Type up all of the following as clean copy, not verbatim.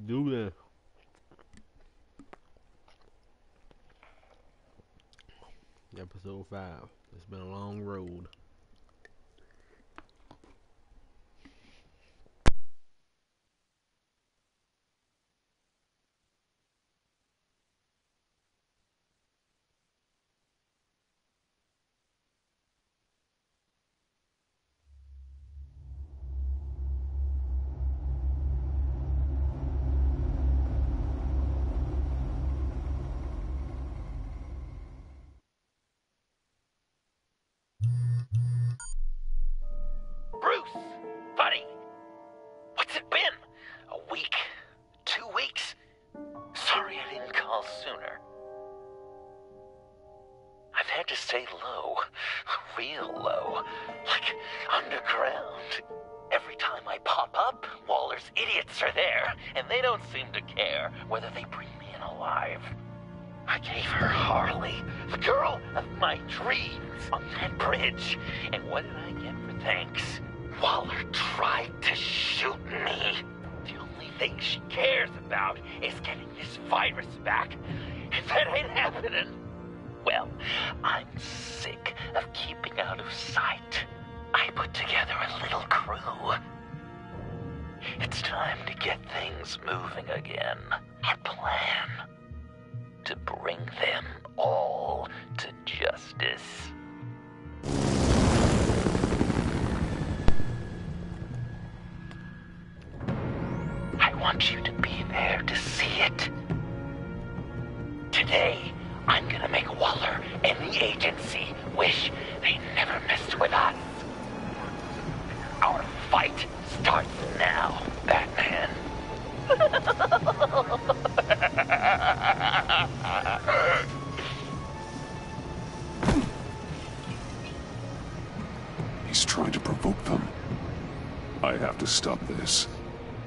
Do this. Episode 5. It's been a long road. Bruce, buddy, what's it been? A week? 2 weeks? Sorry I didn't call sooner. I've had to stay low, real low, like underground. Every time I pop up, Waller's idiots are there, and they don't seem to care whether they bring me in alive. I gave her Harley, the girl of my dreams, on that bridge, and what did I get for thanks? Waller tried to shoot me. The only thing she cares about is getting this virus back. If that ain't happening, well, I'm sick of keeping out of sight. I put together a little crew. It's time to get things moving again. A plan to bring them all to justice. I want you to be there to see it. Today, I'm gonna make Waller and the agency wish they never messed with us. Our fight starts now, Batman. He's trying to provoke them. I have to stop this.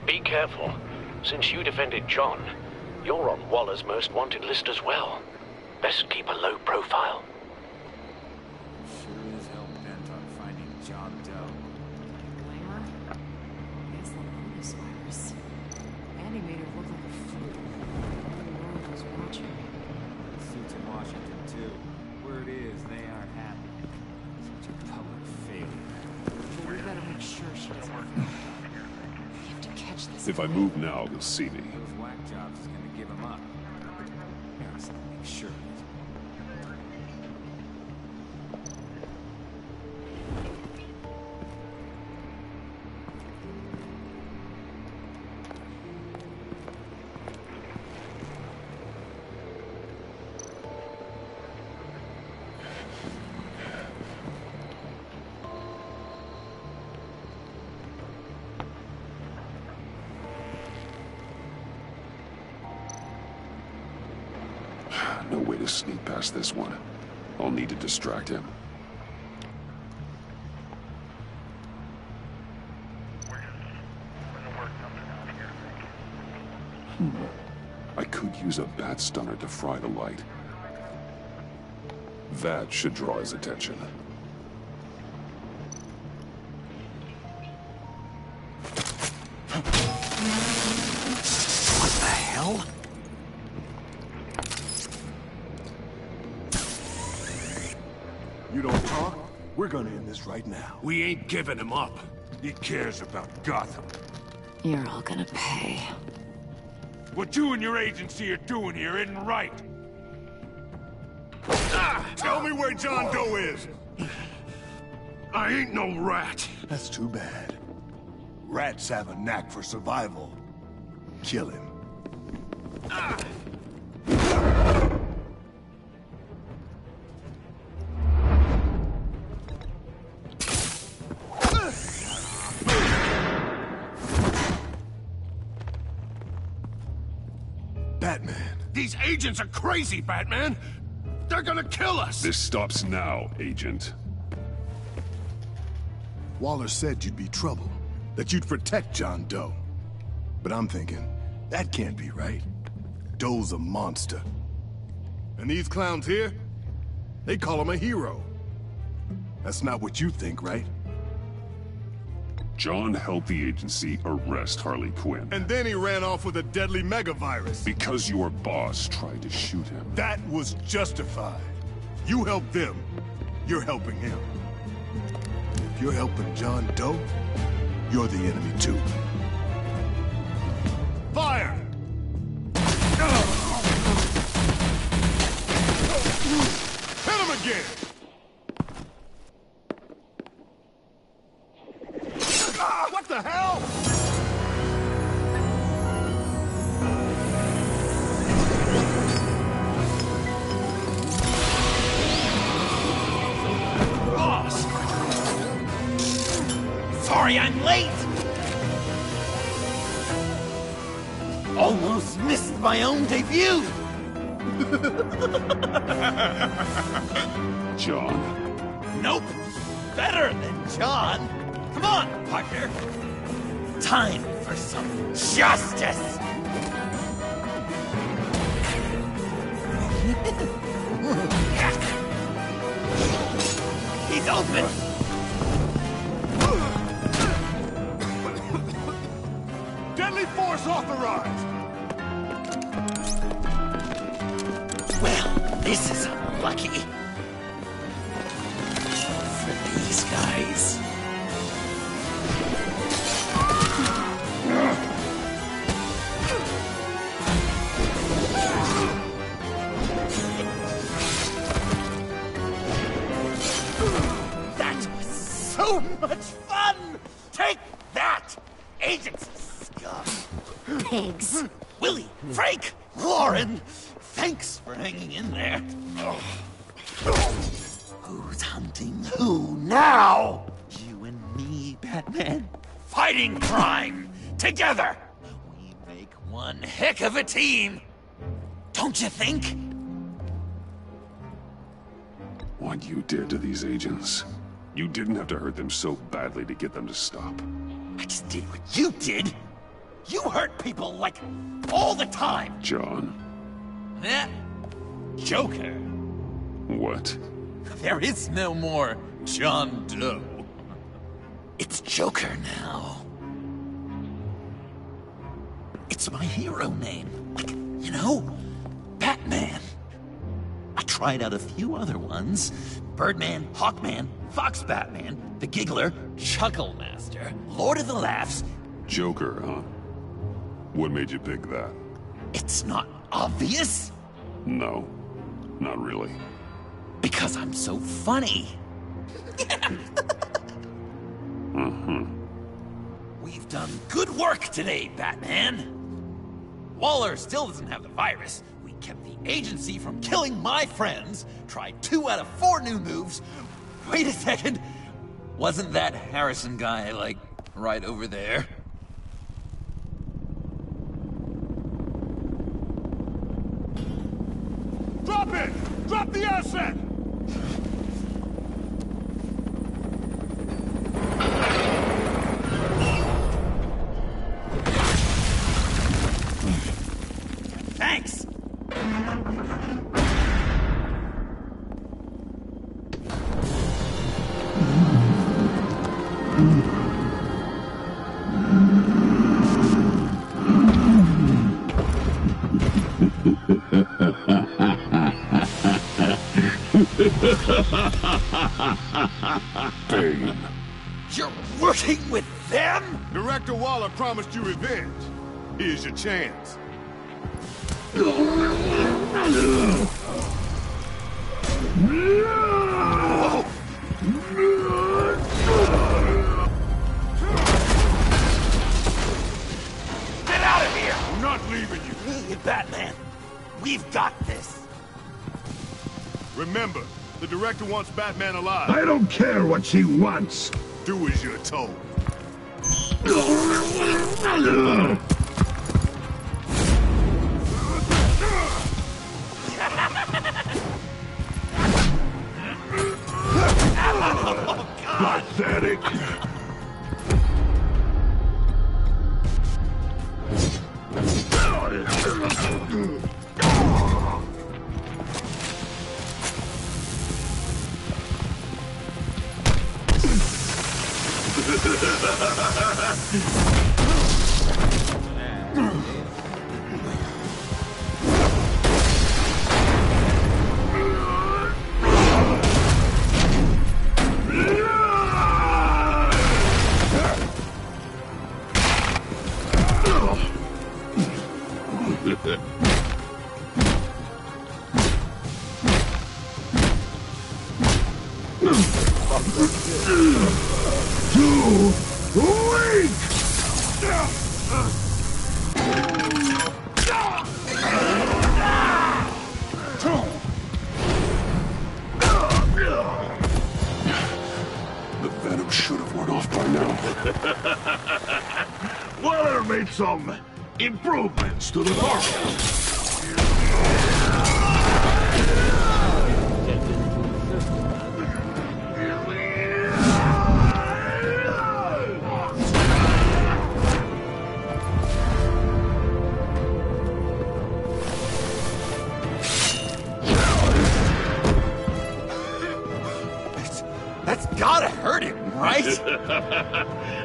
Be careful. Since you defended John, you're on Waller's most wanted list as well. Best keep a low profile. Sure is hell bent on finding John Doe. Glamour? It's the illness virus. Andy made her look like a fool. The world was watching. The suits in Washington, too. Word is, they aren't happy. Such a public failure. But we gotta make sure she gets out. We have to catch this. If I move now, they'll see me. Those whack jobs is gonna give him up. Harrison, make sure. No way to sneak past this one. I'll need to distract him. I could use a bat stunner to fry the light. That should draw his attention. What the hell? You don't talk? We're gonna end this right now. We ain't giving him up. He cares about Gotham. You're all gonna pay. What you and your agency are doing here isn't right. Tell me where John Doe is! I ain't no rat. That's too bad. Rats have a knack for survival. Kill him. Batman. These agents are crazy, Batman. They're gonna kill us. This stops now, Agent. Waller said you'd be trouble, that you'd protect John Doe. But I'm thinking, that can't be right. Doe's a monster. And these clowns here, they call him a hero. That's not what you think, right? John helped the agency arrest Harley Quinn. And then he ran off with a deadly megavirus. Because your boss tried to shoot him. That was justified. You helped them, you're helping him. If you're helping John Doe, you're the enemy too. Fire! Hit him again! Ah, what the hell? Boss! Sorry I'm late! Almost missed my own debut! John? Nope! Better than John! Come on, partner! Time for some justice! He's open! Deadly force authorized! Well, this is unlucky. For these guys. That was so much fun! Take that, agency scum! Pigs. Willie, Frank, Lauren, thanks for hanging in there. Who's hunting who now? You and me, Batman. Fighting crime together. We make one heck of a team. Don't you think? What you did to these agents. You didn't have to hurt them so badly to get them to stop. I just did what you did. You hurt people like all the time. John? Eh? Joker. What? There is no more John Doe. It's Joker now. It's my hero name. Like, you know, Batman. I tried out a few other ones. Birdman, Hawkman, Fox Batman, the Giggler, Chuckle Master, Lord of the Laughs. Joker, huh? What made you pick that? It's not obvious. No, not really. Because I'm so funny. We've done good work today, Batman. Waller still doesn't have the virus. We kept the agency from killing my friends. Tried 2 out of 4 new moves. Wait a second. Wasn't that Harrison guy, like, right over there? Drop it! Drop the asset! Thanks! Bane. You're working with them? Director Waller promised you revenge. Here's your chance. Get out of here! I'm not leaving you. Me and Batman, we've got this. Remember, the director wants Batman alive. I don't care what she wants. Do as you're told. Pathetic. The venom should have worn off by now. Waller made some improvements to the formula. That's gotta hurt him, right?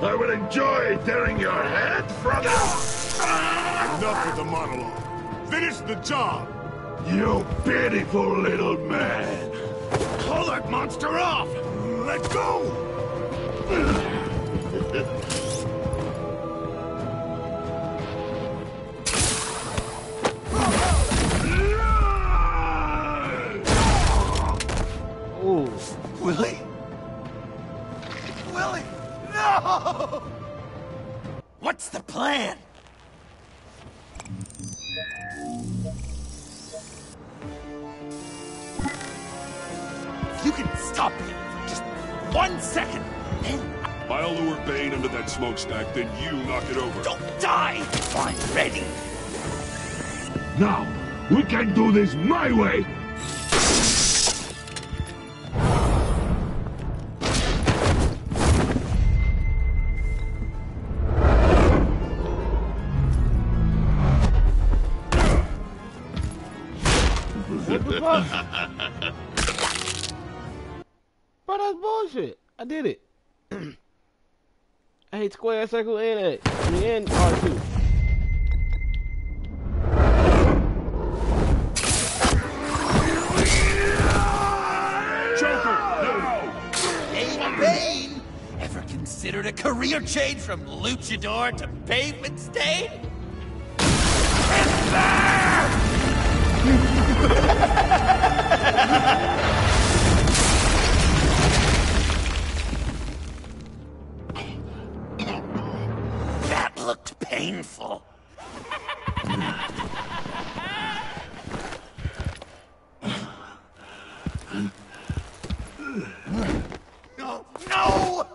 I will enjoy tearing your head from Enough with the monologue. Finish the job! you pitiful little man. Call that monster off! Let go! Ooh. Willie? Willie! No! What's the plan? If you can stop him for just 1 second, then I'll lure Bane under that smokestack, then you knock it over. don't die! I'm ready. Now, we can do this my way! Bro, that's bullshit. I did it. I hate square, circle, and X. And R2. Joker, no! Hey, Bane! Ever considered a career change from luchador to pavement stain? That looked painful. No! No!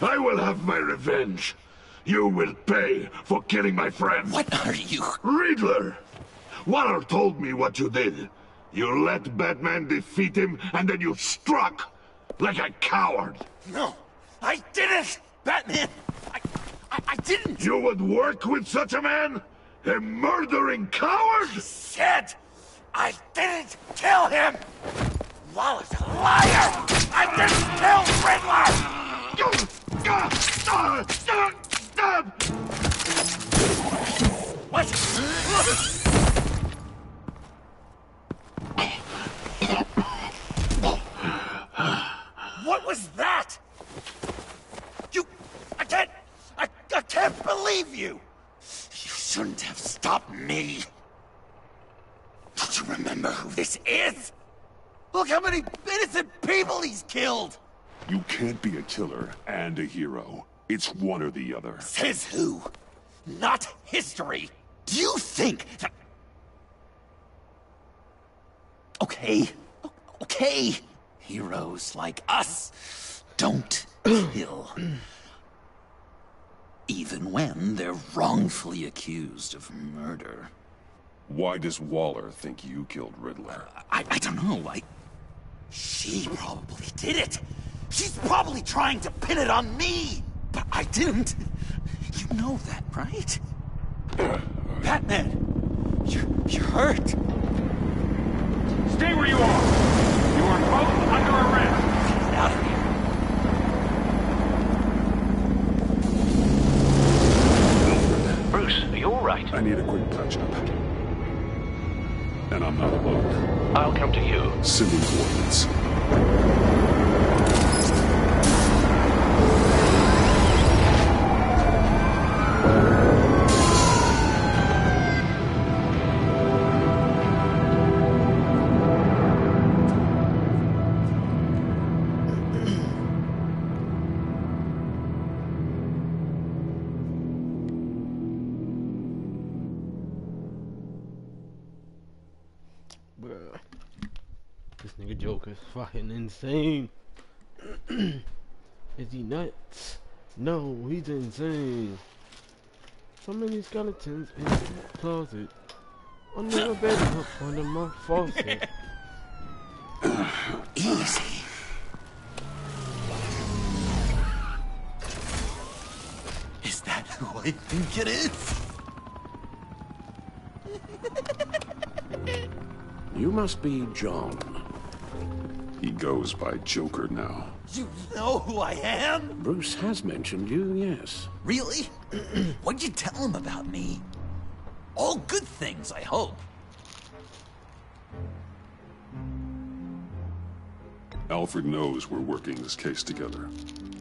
I will have my revenge. You will pay for killing my friend. What are you? Riddler! Waller told me what you did. You let Batman defeat him, and then you struck like a coward. No, I didn't! Batman! I didn't! You would work with such a man? A murdering coward? Said I didn't kill him! Waller's a liar! I didn't kill Riddler! What? What was that? I can't believe you! You shouldn't have stopped me. Don't you remember who this is? Look how many innocent people he's killed! You can't be a killer and a hero. It's one or the other. Says who? Not history. Do you think that... Okay. Okay. Heroes like us don't kill. Even when they're wrongfully accused of murder. Why does Waller think you killed Riddler? I don't know. She probably did it. She's probably trying to pin it on me. But I didn't. You know that, right? Batman, You're hurt. Stay where you are. You are both under arrest. Get out of here. Bruce, are you all right? I need a quick touch-up. And I'm not alone. I'll come to you. Sending coordinates. Bruh. This nigga Joker's fucking insane. Is he nuts? No, he's insane. So many skeletons in the closet. Under my bed, up under my faucet. Easy. Is that who I think it is? You must be John. He goes by Joker now. You know who I am? Bruce has mentioned you, yes. Really? What'd you tell him about me? All good things, I hope. Alfred knows we're working this case together.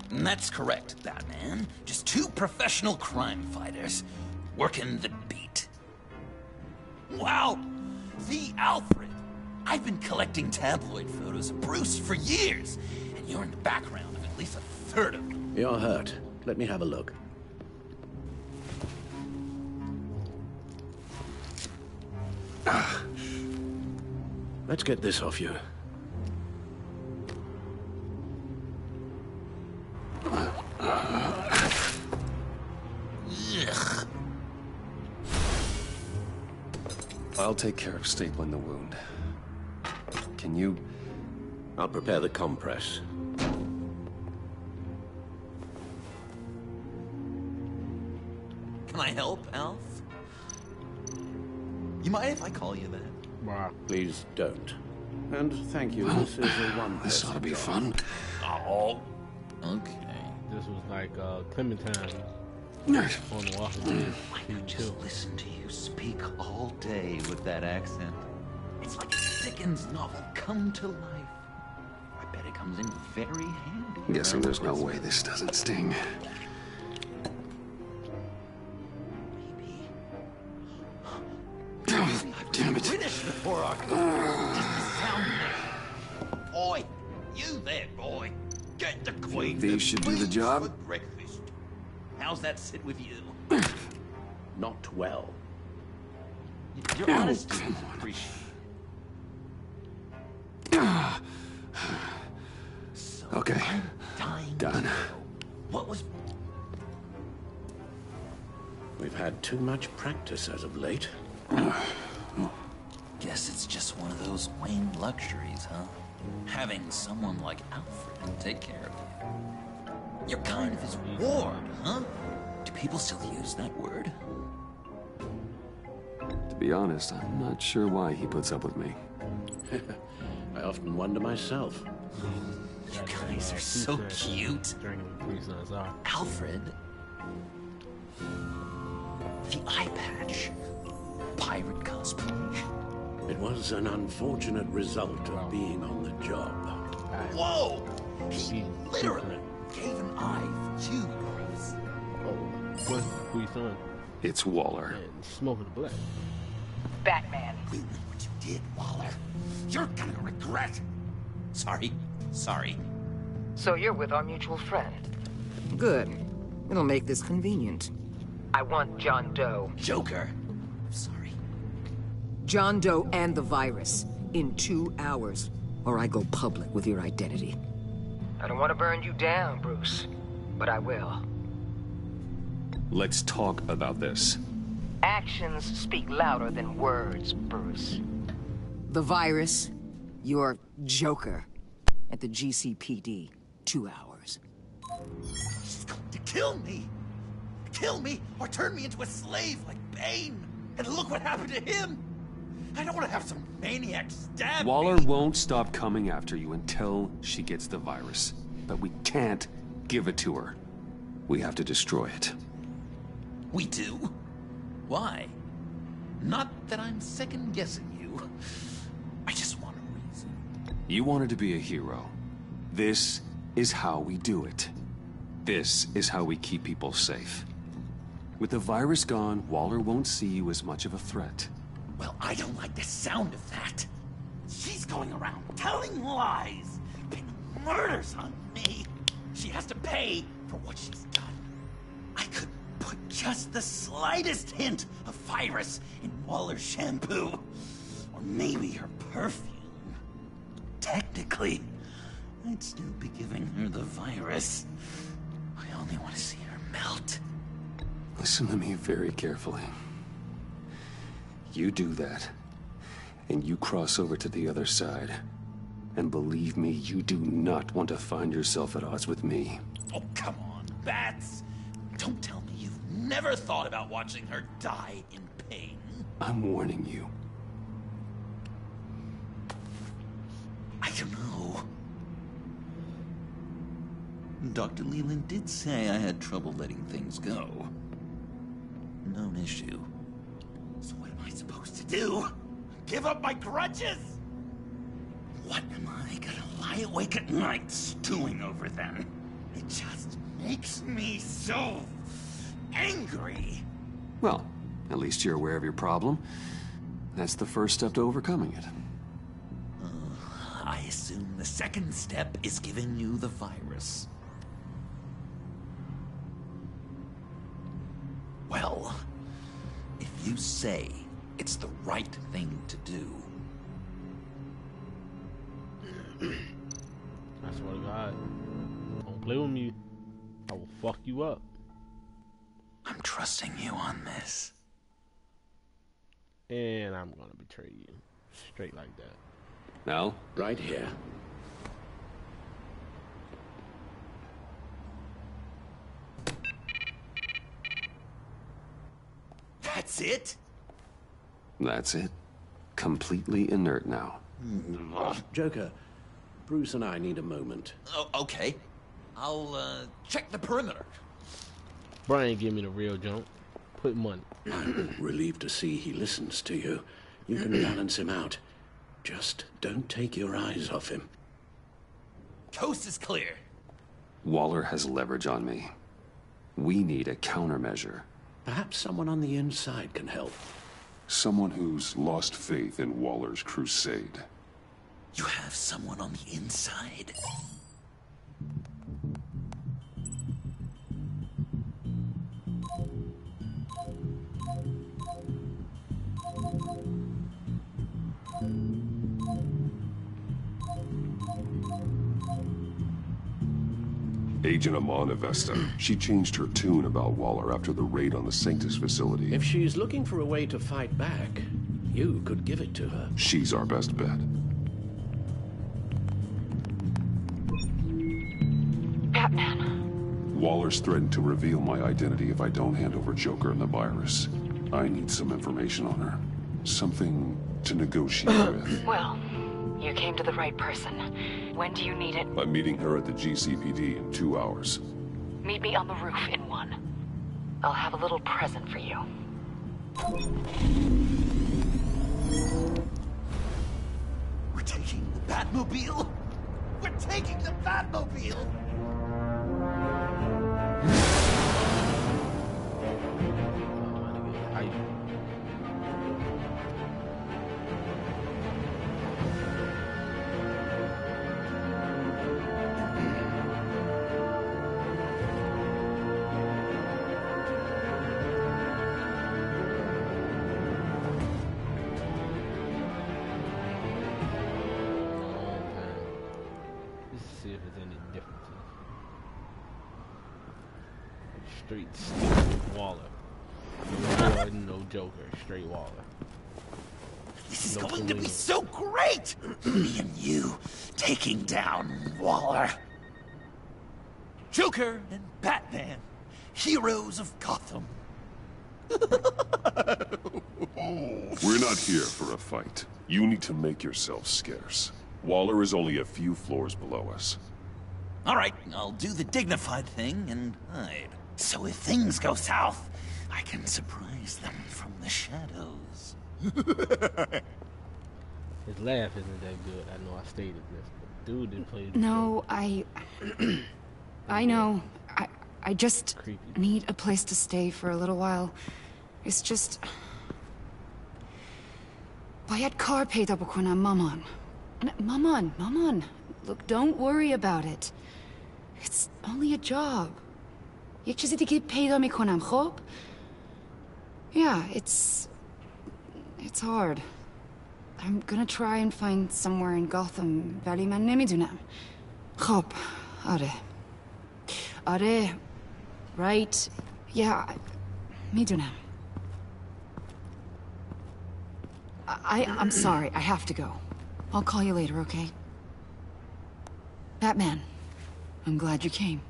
And that's correct, Batman. Just two professional crime fighters working the beat. Wow! The Alfred! I've been collecting tabloid photos of Bruce for years, and you're in the background of at least a third of them. You're hurt. Let me have a look. Let's get this off you. Ugh. I'll take care of stapling the wound. Can you... I'll prepare the compress. Can I help, Alf? You mind if I call you that? Wow. Please don't. And thank you. This is a one. This ought to be fun. Oh, okay. This was like Clementine on the Walking Dead. I could just listen to you speak all day with that accent. It's like a Dickens novel come to life. I bet it comes in very handy. I'm guessing there's no way this doesn't sting. Damn it. British before our just sound there. Oi, you there, boy. Get the Queen. These should do the job. For breakfast. How's that sit with you? Not well. Your honesty is appreciated. So Okay. I'm dying to Done. know, what was... We've had too much practice as of late. Guess it's just one of those Wayne luxuries, huh? Having someone like Alfred take care of you. You're kind of his ward, huh? Do people still use that word? To be honest, I'm not sure why he puts up with me. I often wonder myself. You guys are so cute. Alfred. The eye patch. Pirate cosplay. It was an unfortunate result of being on the job. Whoa! He literally gave an eye for you, Bruce. What's who you son? It's Waller. And smoking the black. Batman. You know what you did, Waller. You're gonna regret. Sorry. So you're with our mutual friend. Good. It'll make this convenient. I want John Doe. Joker. Sorry. John Doe and the virus. In 2 hours. Or I go public with your identity. I don't want to burn you down, Bruce. But I will. Let's talk about this. Actions speak louder than words, Bruce. The virus, your Joker. At the GCPD, 2 hours. She's going to kill me. Kill me or turn me into a slave like Bane. And look what happened to him! I don't want to have some maniac stab Waller me. won't stop coming after you until she gets the virus. But we can't give it to her. We have to destroy it. We do? Why? Not that I'm second-guessing you. I just want a reason. You wanted to be a hero. This is how we do it. This is how we keep people safe. With the virus gone, Waller won't see you as much of a threat. Well, I don't like the sound of that. She's going around telling lies, pinning murders on me. She has to pay for what she's done. I could put just the slightest hint of virus in Waller's shampoo. Or maybe her perfume. Technically, I'd still be giving her the virus. I only want to see her melt. Listen to me very carefully. You do that, and you cross over to the other side. And believe me, you do not want to find yourself at odds with me. Oh, come on, Bats. Don't tell me you've never thought about watching her die in pain. I'm warning you. I don't know. Dr. Leland did say I had trouble letting things go. No issue. So what am I supposed to do? Give up my grudges? What am I gonna lie awake at night stewing over them? It just makes me so angry. Well, at least you're aware of your problem. That's the first step to overcoming it. I assume the second step is giving you the virus. Well, if you say it's the right thing to do. I swear to God, don't play with me. I will fuck you up. I'm trusting you on this. And I'm gonna betray you. Straight like that. Now, right here. That's it? That's it. Completely inert now. Joker, Bruce and I need a moment. Oh, okay. I'll, check the perimeter. Brian, give me the real jump. Put money. I'm relieved to see he listens to you. You can balance him out. Just don't take your eyes off him. Coast is clear. Waller has leverage on me. We need a countermeasure. Perhaps someone on the inside can help. Someone who's lost faith in Waller's crusade. You have someone on the inside? Agent Amanda Vesta. She changed her tune about Waller after the raid on the Sanctus facility. If she's looking for a way to fight back, you could give it to her. She's our best bet. Batman. Waller's threatened to reveal my identity if I don't hand over Joker and the virus. I need some information on her. Something to negotiate with. Well, you came to the right person. When do you need it? I'm meeting her at the GCPD in 2 hours. Meet me on the roof in 1. I'll have a little present for you. We're taking the Batmobile? We're taking the Batmobile! Straight stick Waller. No Gordon, no Joker. Straight Waller. This is going to be so great! Me and you taking down Waller. Joker and Batman, heroes of Gotham. We're not here for a fight. You need to make yourself scarce. Waller is only a few floors below us. All right, I'll do the dignified thing and hide. So if things go south, I can surprise them from the shadows. His laugh isn't that good. I know I stated this, but dude didn't play the No, I know. I just creepy. need a place to stay for a little while. It's just... Bayad kar peyda bukonam maman. Maman. Look, don't worry about it. It's only a job. Yek chizi dike peyda mikonam, khob? Yeah, it's hard. I'm gonna try and find somewhere in Gotham, vali man nemidunam. Khob, Are, right? Yeah, midunam. I'm sorry, I have to go. I'll call you later, okay? Batman, I'm glad you came.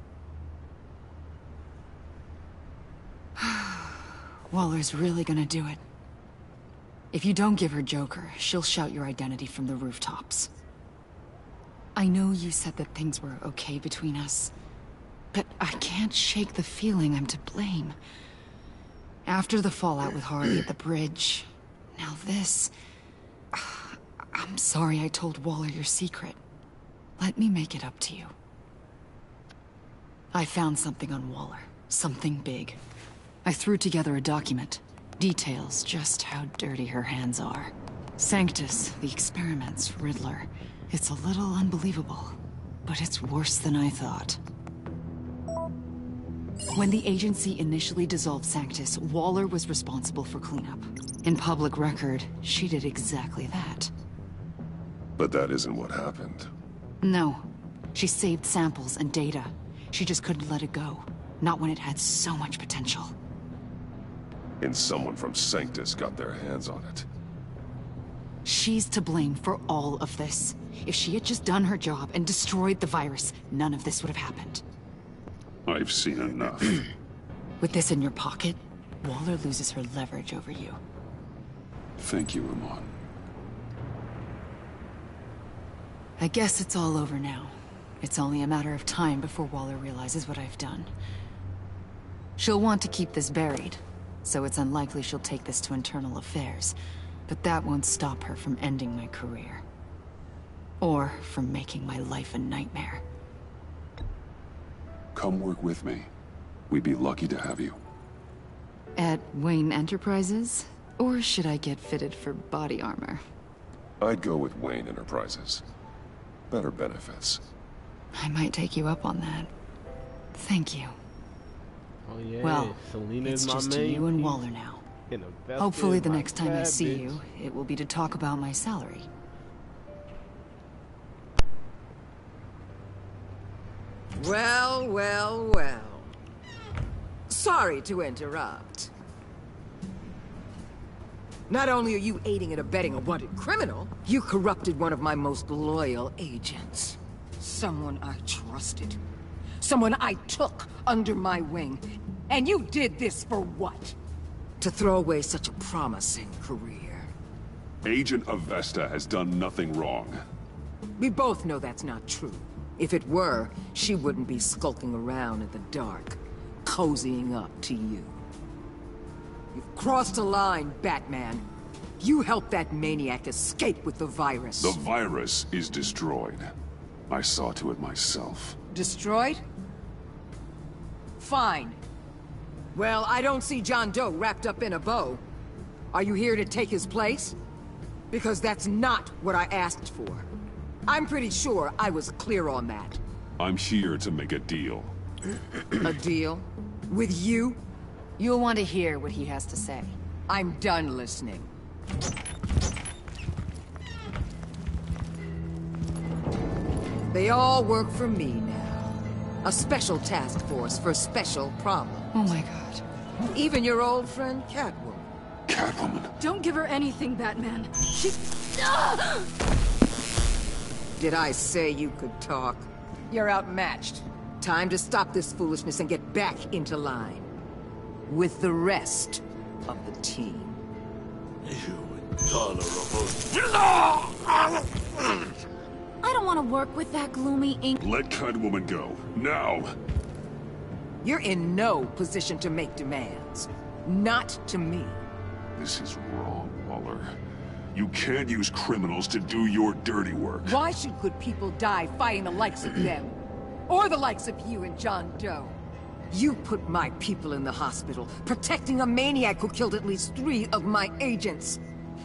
Waller's really gonna do it. If you don't give her Joker, she'll shout your identity from the rooftops. I know you said that things were okay between us, but I can't shake the feeling I'm to blame. After the fallout with Harley at the bridge, now this... I'm sorry I told Waller your secret. Let me make it up to you. I found something on Waller. Something big. I threw together a document. Details just how dirty her hands are. Sanctus, the experiments, Riddler. It's a little unbelievable, but it's worse than I thought. When the agency initially dissolved Sanctus, Waller was responsible for cleanup. In public record, she did exactly that. But that isn't what happened. No. She saved samples and data. She just couldn't let it go. Not when it had so much potential. And someone from Sanctus got their hands on it. She's to blame for all of this. If she had just done her job and destroyed the virus, none of this would have happened. I've seen enough. With this in your pocket, Waller loses her leverage over you. Thank you, Amon. I guess it's all over now. It's only a matter of time before Waller realizes what I've done. She'll want to keep this buried, so it's unlikely she'll take this to internal affairs. But that won't stop her from ending my career. Or from making my life a nightmare. Come work with me. We'd be lucky to have you. At Wayne Enterprises? Or should I get fitted for body armor? I'd go with Wayne Enterprises. Better benefits. I might take you up on that. Thank you. Oh yeah, Well, Selena it's is my just main you and piece. Waller now. Invested Hopefully in the my next time I see bitch. you, it will be to talk about my salary. Well. Sorry to interrupt. Not only are you aiding and abetting a wanted criminal, you corrupted one of my most loyal agents. Someone I trusted. Someone I took under my wing. And you did this for what? To throw away such a promising career. Agent Avesta has done nothing wrong. We both know that's not true. If it were, she wouldn't be skulking around in the dark, cozying up to you. You've crossed a line, Batman. You helped that maniac escape with the virus. The virus is destroyed. I saw to it myself. Destroyed? Fine. Well, I don't see John Doe wrapped up in a bow. Are you here to take his place? Because that's not what I asked for. I'm pretty sure I was clear on that. I'm here to make a deal. A deal? With you? You'll want to hear what he has to say. I'm done listening. They all work for me now. A special task force for special problems. Oh my god. Even your old friend Catwoman. Catwoman? Don't give her anything, Batman. She's... Did I say you could talk? You're outmatched. Time to stop this foolishness and get back into line. With the rest of the team. I don't want to work with that gloomy ink. Let Kind Woman go. Now! You're in no position to make demands. Not to me. This is wrong, Waller. You can't use criminals to do your dirty work. Why should good people die fighting the likes of them? Or the likes of you and John Doe? You put my people in the hospital, protecting a maniac who killed at least 3 of my agents.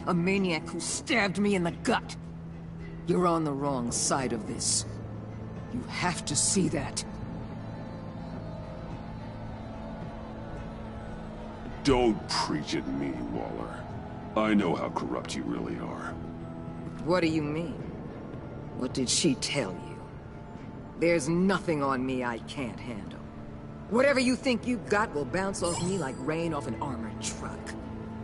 A maniac who stabbed me in the gut. You're on the wrong side of this. You have to see that. Don't preach at me, Waller. I know how corrupt you really are. What do you mean? What did she tell you? There's nothing on me I can't handle. Whatever you think you got will bounce off me like rain off an armored truck.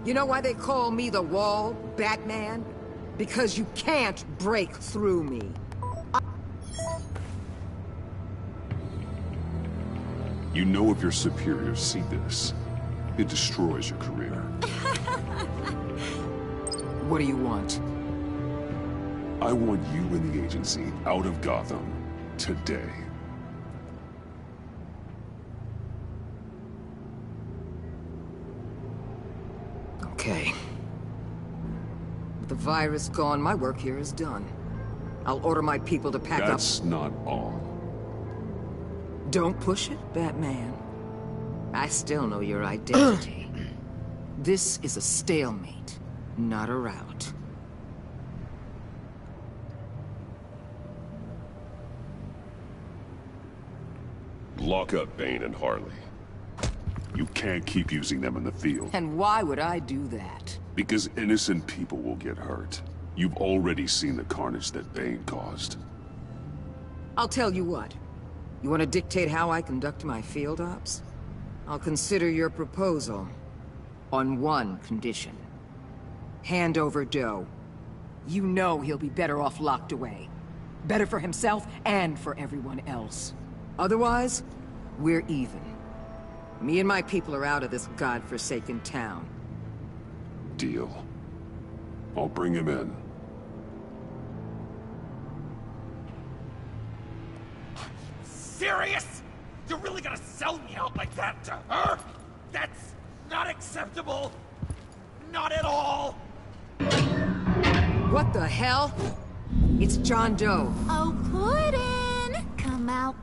You know why they call me the Wall, Batman? Because you can't break through me. You know if your superiors see this, it destroys your career. What do you want? I want you and the agency out of Gotham today. Okay. With the virus gone, my work here is done. I'll order my people to pack up. That's not all. Don't push it, Batman. I still know your identity. This is a stalemate, not a rout. Lock up Bane and Harley. You can't keep using them in the field. And why would I do that? Because innocent people will get hurt. You've already seen the carnage that Bane caused. I'll tell you what. You want to dictate how I conduct my field ops? I'll consider your proposal. On one condition. Hand over Doe. You know he'll be better off locked away. Better for himself and for everyone else. Otherwise, we're even. Me and my people are out of this godforsaken town. Deal. I'll bring him in. Serious? You're really gonna sell me out like that to her? That's not acceptable. Not at all. What the hell? It's John Doe. Oh, Puddin'!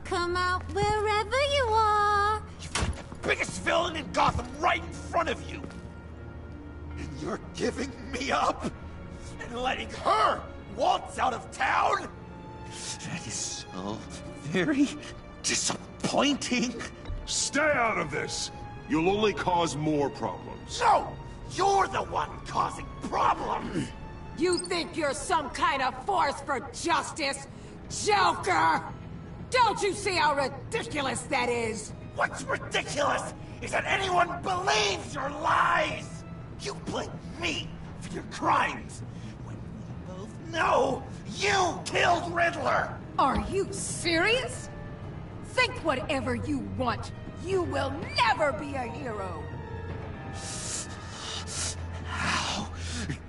Come out, wherever you are. You've got the biggest villain in Gotham right in front of you. And you're giving me up? And letting her waltz out of town? That is so very disappointing. Stay out of this! You'll only cause more problems. No! You're the one causing problems! You think you're some kind of force for justice, Joker? Don't you see how ridiculous that is? What's ridiculous is that anyone believes your lies! You blame me for your crimes, when we both know you killed Riddler! Are you serious? Think whatever you want. You will never be a hero. How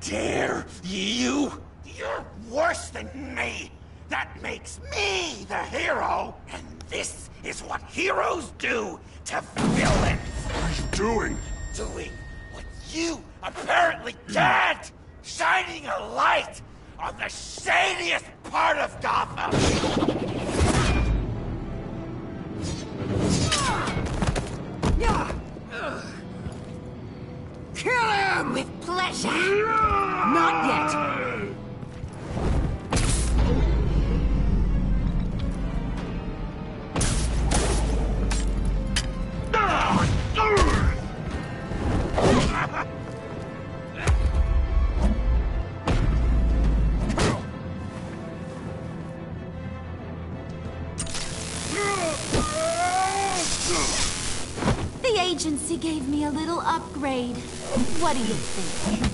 dare you? You're worse than me. That makes me the hero. And this is what heroes do to villains. What are you doing? Doing what you apparently can't. Shining a light on the shadiest part of Gotham. Kill him! With pleasure. Not yet. The agency gave me a little upgrade. What do you think?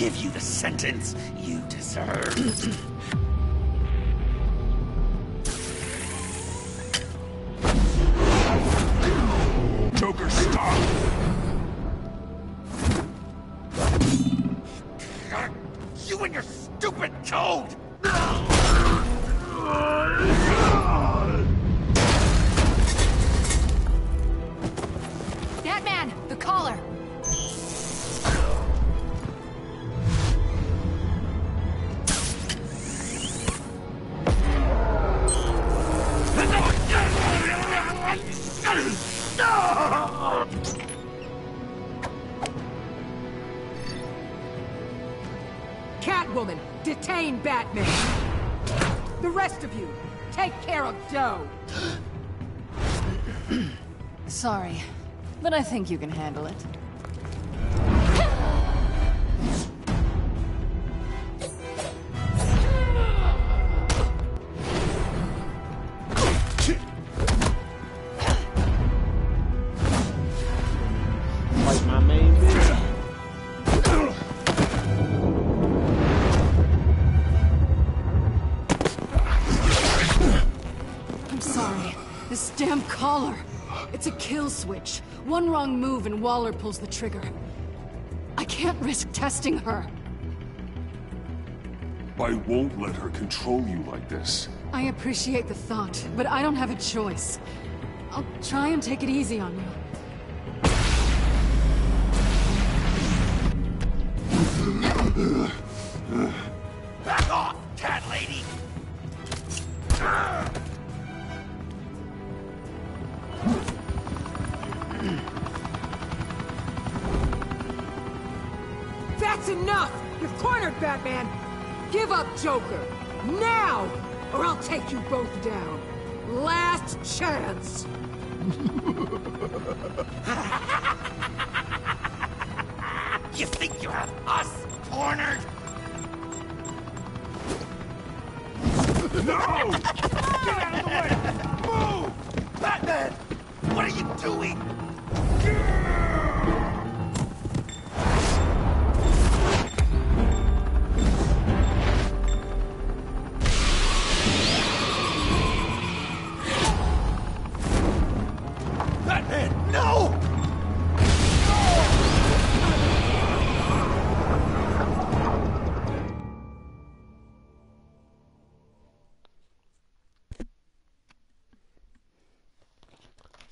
give you the sentence you deserve. Joker, stop! You and your stupid toad! Batman, the collar! Catwoman, detain Batman! The rest of you, take care of Doe! Sorry, but I think you can handle it. Like my main bitch. I'm sorry. This damn collar. It's a kill switch. One wrong move and Waller pulls the trigger. I can't risk testing her. I won't let her control you like this. I appreciate the thought, but I don't have a choice. I'll try and take it easy on you. Back off, cat lady! That's enough! You've cornered Batman! Give up Joker! Now! Or I'll take you both down! Last chance! You think you have us cornered? No! Get out of the way! Move! Batman! What are you doing? Batman, no!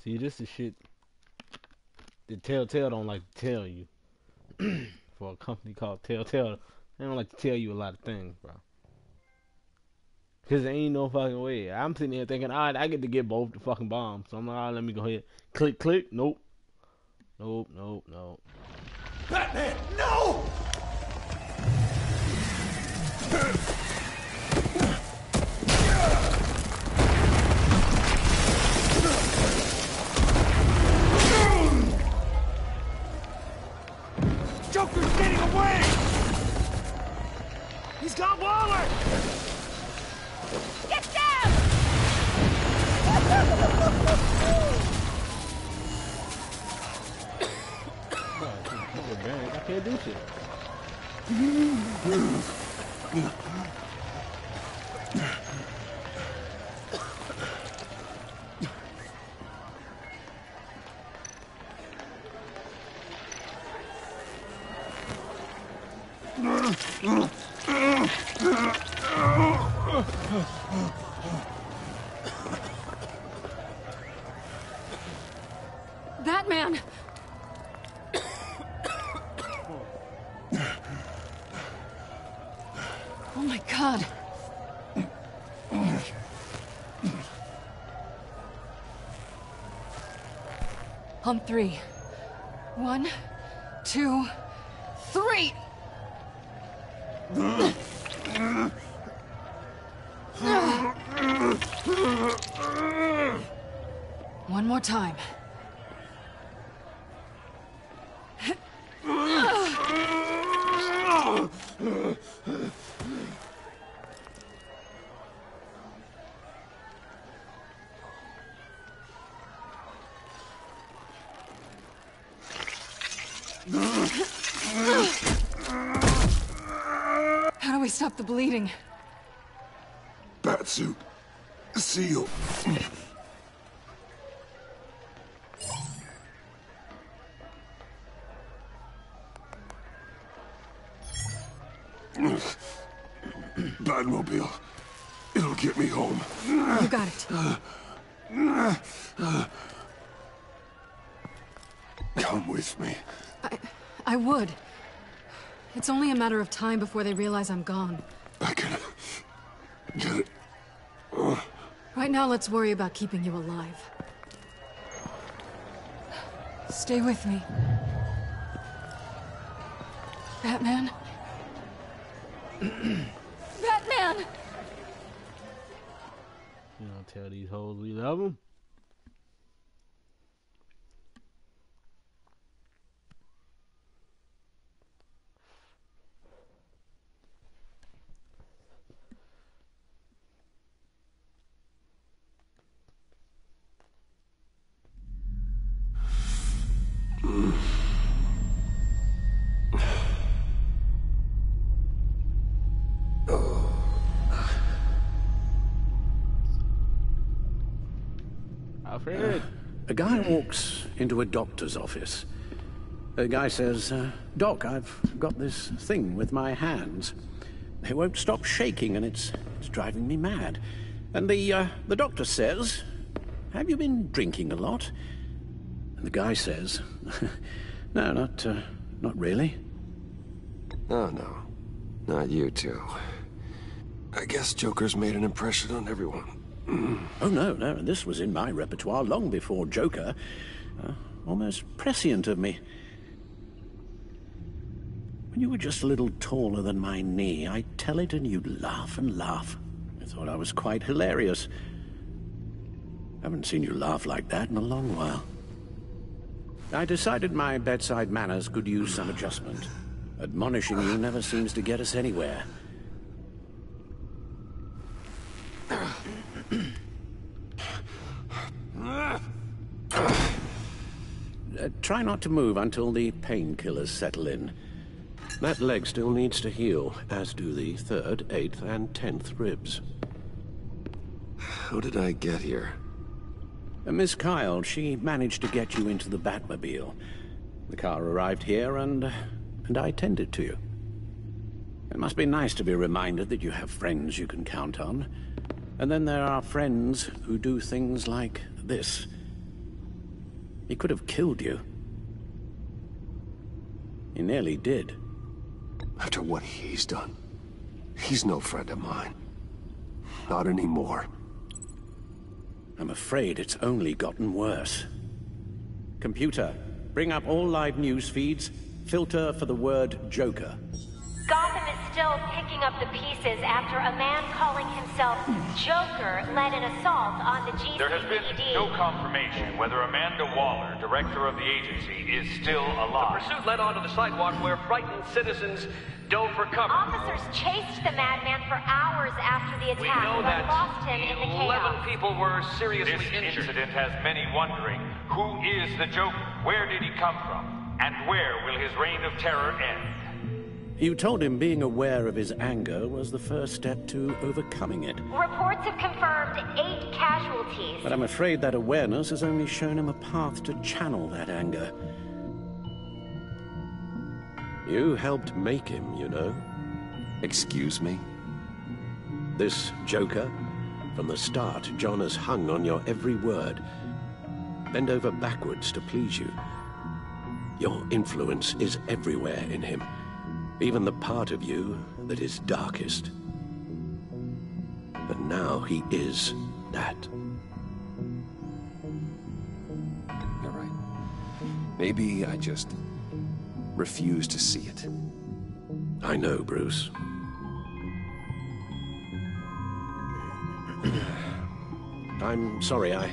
See, this is shit that Telltale don't like to tell you. For a company called Telltale, they don't like to tell you a lot of things, bro. Because there ain't no fucking way. I'm sitting here thinking, alright, I get to get both the fucking bombs. So I'm like, alright, let me go ahead. Click, click. Nope. Nope, nope, nope. Batman, no! Joker's getting away! He's got Waller! Get down! I can't do shit. Batman! Oh my God. On three. 1, 2, 3! One more time. we stop the bleeding? Batsuit. Seal. Batmobile. It'll get me home. You got it. Come with me. I would. It's only a matter of time before they realize I'm gone. I can get it. Right now, let's worry about keeping you alive. Stay with me. Batman? Batman! You don't tell these hoes we love them. Alfred. A guy walks into a doctor's office. The guy says, Doc, I've got this thing with my hands. They won't stop shaking and it's driving me mad. And the doctor says, have you been drinking a lot? And the guy says, no, not really. Oh, no. Not you two. I guess Joker's made an impression on everyone. Oh, no, this was in my repertoire long before Joker. Almost prescient of me. When you were just a little taller than my knee, I'd tell it and you'd laugh and laugh. I thought I was quite hilarious. I haven't seen you laugh like that in a long while. I decided my bedside manners could use some adjustment. Admonishing you never seems to get us anywhere. Try not to move until the painkillers settle in. That leg still needs to heal, as do the 3rd, 8th, and 10th ribs. How did I get here? Miss Kyle, she managed to get you into the Batmobile. The car arrived here, and I tended to you. It must be nice to be reminded that you have friends you can count on. And then there are friends who do things like this. He could have killed you. He nearly did. After what he's done, he's no friend of mine. Not anymore. I'm afraid it's only gotten worse. Computer, bring up all live news feeds. Filter for the word Joker. Gotham is still picking up the pieces after a man calling himself Joker led an assault on the GCPD. There has been no confirmation whether Amanda Waller, director of the agency, is still alive. The pursuit led onto the sidewalk where frightened citizens dove for cover. Officers chased the madman for hours after the We attack, know but that lost him in the 11 chaos. people were seriously This injured. incident has many wondering, who is the Joker? Where did he come from? And where will his reign of terror end? You told him being aware of his anger was the first step to overcoming it. Reports have confirmed 8 casualties. But I'm afraid that awareness has only shown him a path to channel that anger. You helped make him, you know. Excuse me? This Joker, from the start, John has hung on your every word. Bend over backwards to please you. Your influence is everywhere in him. Even the part of you that is darkest. And now he is that. You're right. Maybe I just refuse to see it. I know, Bruce. I'm sorry, I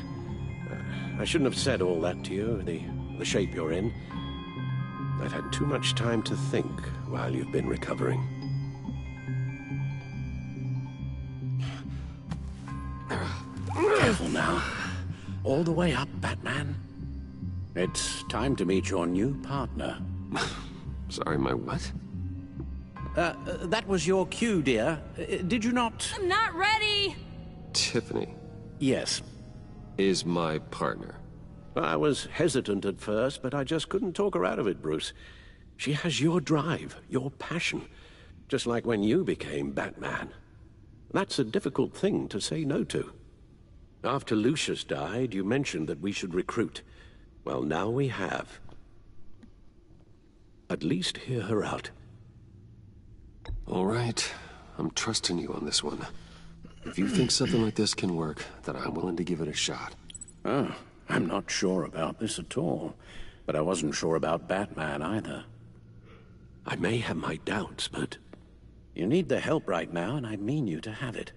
shouldn't have said all that to you, the shape you're in. I've had too much time to think while you've been recovering. Careful now. All the way up, Batman. It's time to meet your new partner. Sorry, my what? That was your cue, dear. Did you not... I'm not ready! Tiffany. Yes. Is my partner. I was hesitant at first, but I just couldn't talk her out of it, Bruce. She has your drive, your passion, just like when you became Batman. That's a difficult thing to say no to. After Lucius died, you mentioned that we should recruit. Well, now we have. At least hear her out. All right. I'm trusting you on this one. If you think something like this can work, then I'm willing to give it a shot. Oh, I'm not sure about this at all. But I wasn't sure about Batman either. I may have my doubts, but... you need the help right now, and I mean you to have it.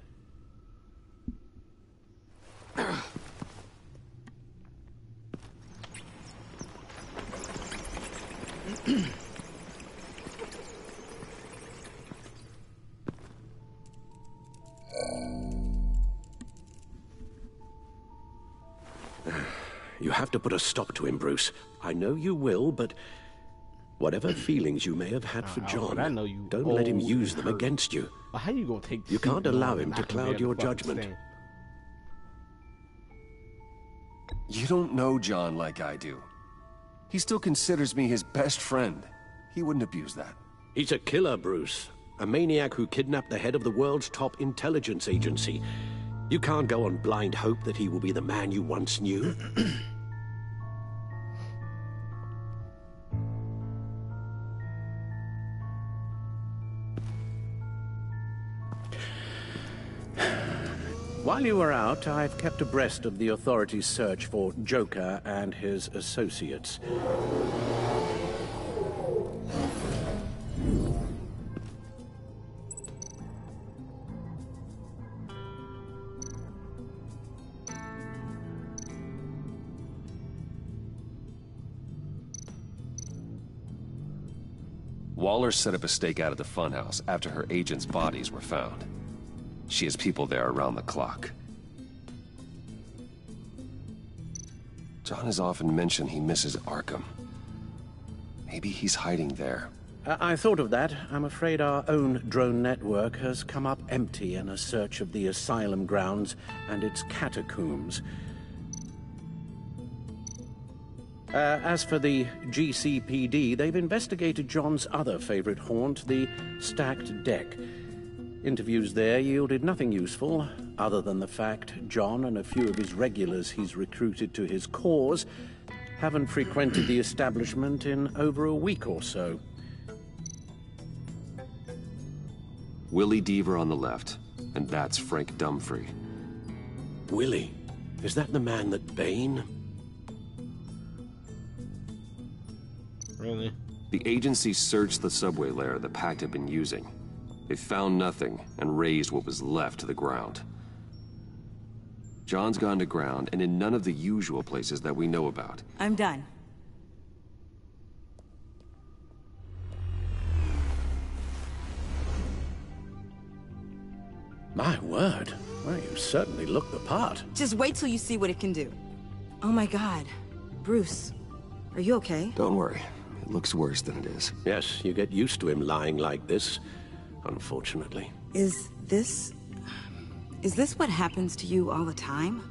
You have to put a stop to him, Bruce. I know you will, but whatever feelings you may have had for John, I know you don't let him use them against you. Well, how you gonna take? You can't allow him to cloud your judgment. Stand. You don't know John like I do. He still considers me his best friend. He wouldn't abuse that. He's a killer, Bruce. A maniac who kidnapped the head of the world's top intelligence agency. You can't go on blind hope that he will be the man you once knew. While you were out, I've kept abreast of the authorities' search for Joker and his associates. Waller set up a stakeout at the funhouse after her agents' bodies were found. She has people there around the clock. John has often mentioned he misses Arkham. Maybe he's hiding there. I thought of that. I'm afraid our own drone network has come up empty in a search of the asylum grounds and its catacombs. As for the GCPD, they've investigated John's other favorite haunt, the stacked deck. Interviews there yielded nothing useful, other than the fact John and a few of his regulars he's recruited to his cause haven't frequented the establishment in over a week or so. Willie Deaver on the left, and that's Frank Dumfrey. Willie? Is that the man that Bane... Really? The agency searched the subway lair the Pact had been using. They found nothing and razed what was left to the ground. John's gone to ground and in none of the usual places that we know about. I'm done. My word. Well, you certainly look the part. Just wait till you see what it can do. Oh my God. Bruce, are you okay? Don't worry. It looks worse than it is. Yes, you get used to him lying like this, unfortunately. Is this what happens to you all the time?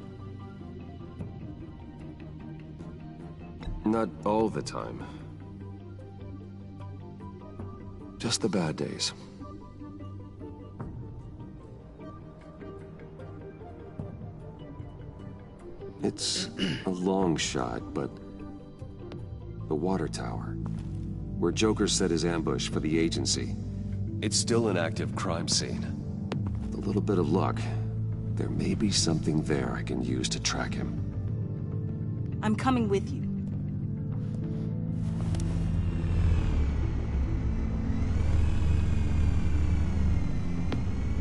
Not all the time. Just the bad days. It's a long shot, but the water tower, where Joker set his ambush for the agency, it's still an active crime scene. With a little bit of luck, there may be something there I can use to track him. I'm coming with you.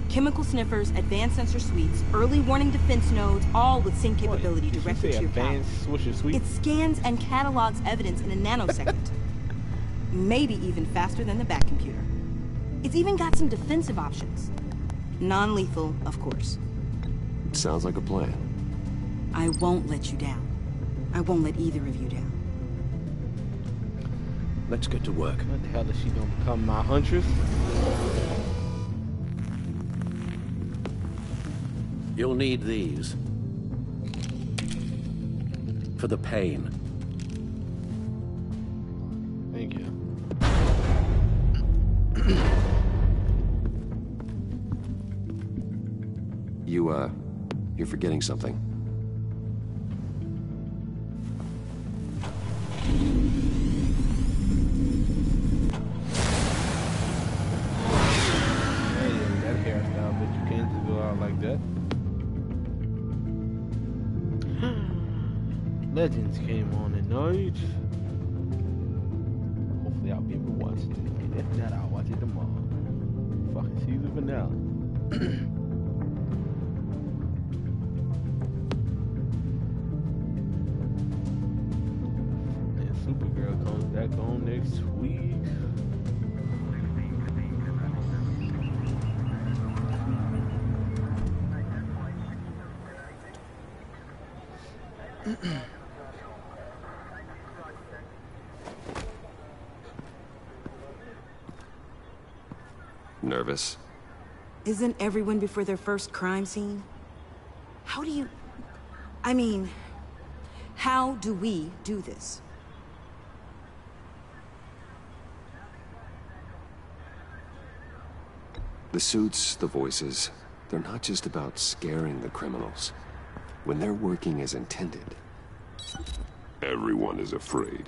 Chemical sniffers, advanced sensor suites, early warning defense nodes, all with sync capability directly to your power. It scans and catalogs evidence in a nanosecond. Maybe even faster than the Bat computer. It's even got some defensive options. Non-lethal, of course. It sounds like a plan. I won't let you down. I won't let either of you down. Let's get to work. What the hell is she gonna become, my huntress? You'll need these. For the pain. Thank you. You're forgetting something. Hey, that hairstyle, but you can't just go out like that. Legends came on tonight. Hopefully I'll be able to watch it. And if not, I'll watch it tomorrow. Fucking season finale. And Supergirl comes back on next week. Nervous? Isn't everyone before their first crime scene? How do you... I mean, how do we do this? The suits, the voices, they're not just about scaring the criminals. When they're working as intended, everyone is afraid.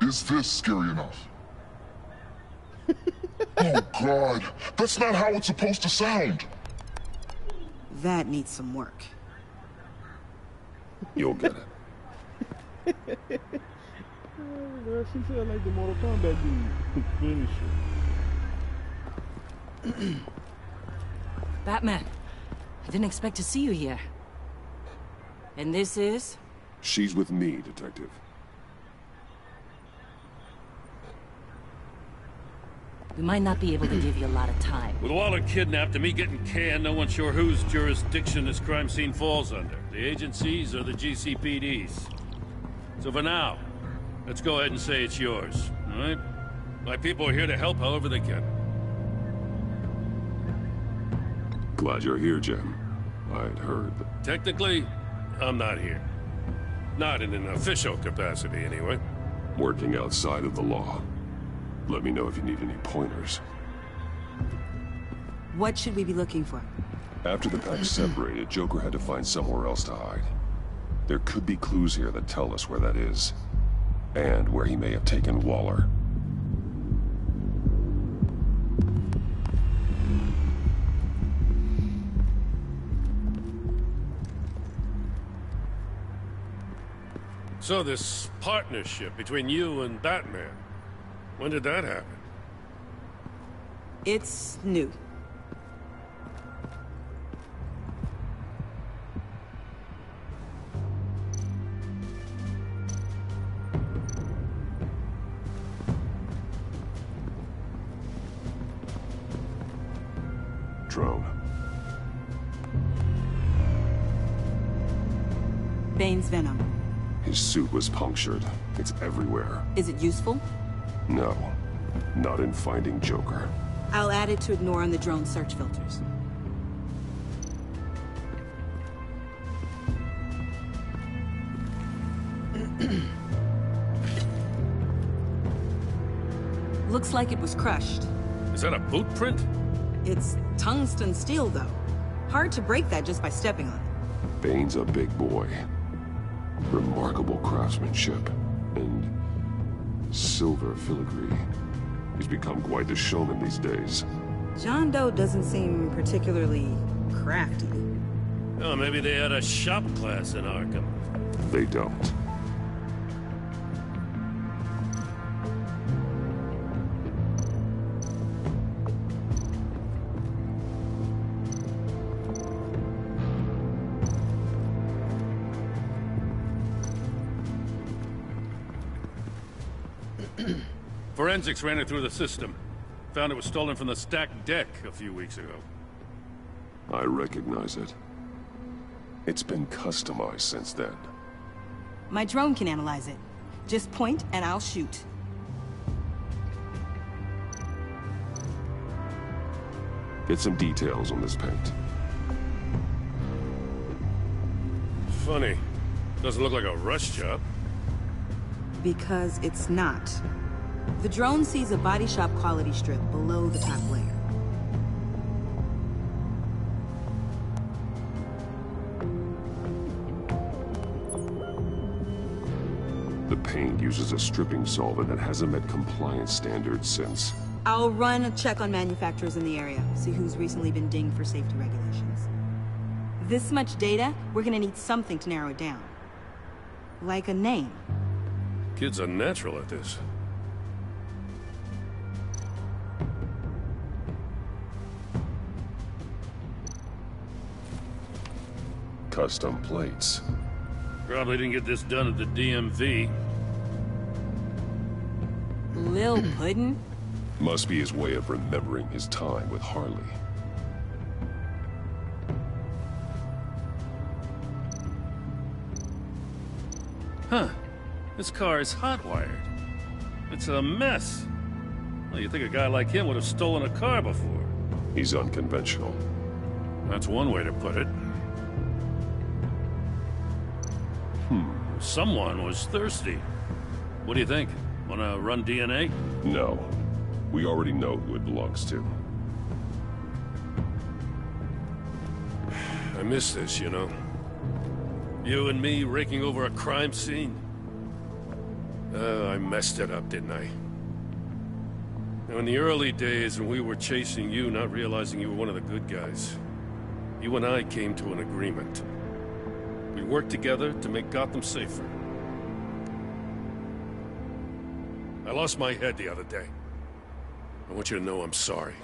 Is this scary enough? Oh God, that's not how it's supposed to sound. That needs some work. You'll get it. She sounded like the Mortal Kombat dude. Finish it. Batman, I didn't expect to see you here. And this is? She's with me, Detective. We might not be able to give you a lot of time. With Waller kidnapped and me getting canned, no one's sure whose jurisdiction this crime scene falls under. The agencies or the GCPD's. So for now, let's go ahead and say it's yours, all right? My people are here to help however they can. Glad you're here, Jim. I'd heard that... Technically, I'm not here. Not in an official capacity, anyway. Working outside of the law. Let me know if you need any pointers. What should we be looking for? After the pack separated, Joker had to find somewhere else to hide. There could be clues here that tell us where that is. And where he may have taken Waller. So this partnership between you and Batman, when did that happen? It's new. Drone. Bane's venom. His suit was punctured. It's everywhere. Is it useful? No. Not in finding Joker. I'll add it to ignore on the drone search filters. Looks like it was crushed. Is that a boot print? It's tungsten steel, though. Hard to break that just by stepping on it. Bane's a big boy. Remarkable craftsmanship. And silver filigree. He's become quite the showman these days. John Doe doesn't seem particularly crafty. Oh, maybe they had a shop class in Arkham. They don't. Forensics ran it through the system. Found it was stolen from the stacked deck a few weeks ago. I recognize it. It's been customized since then. My drone can analyze it. Just point and I'll shoot. Get some details on this paint. Funny. Doesn't look like a rush job. Because it's not. The drone sees a body shop quality strip below the top layer. The paint uses a stripping solvent that hasn't met compliance standards since. I'll run a check on manufacturers in the area, see who's recently been dinged for safety regulations. This much data, we're gonna need something to narrow it down. Like a name. Kid's a natural at this. Custom plates. Probably didn't get this done at the DMV. Lil Puddin'? Must be his way of remembering his time with Harley. Huh. This car is hot-wired. It's a mess. Well, you'd think a guy like him would have stolen a car before. He's unconventional. That's one way to put it. Someone was thirsty. What do you think? Wanna run DNA? No. We already know who it belongs to. I miss this, you know. You and me raking over a crime scene. I messed it up, didn't I? Now, in the early days when we were chasing you, not realizing you were one of the good guys, you and I came to an agreement. We worked together to make Gotham safer. I lost my head the other day. I want you to know I'm sorry.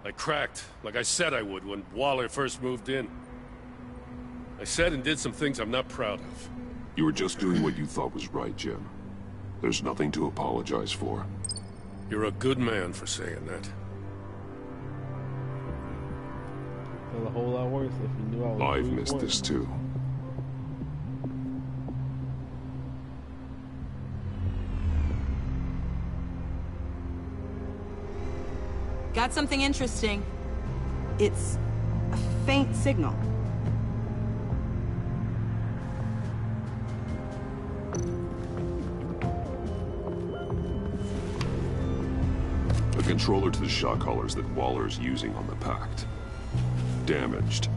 I cracked, like I said I would when Waller first moved in. I said and did some things I'm not proud of. You were just doing what you thought was right, Jim. There's nothing to apologize for. You're a good man for saying that. Feel a whole lot worse if you knew I was. I've missed this too. Got something interesting. It's a faint signal. A controller to the shock collars that Waller's using on the Pact. Damaged.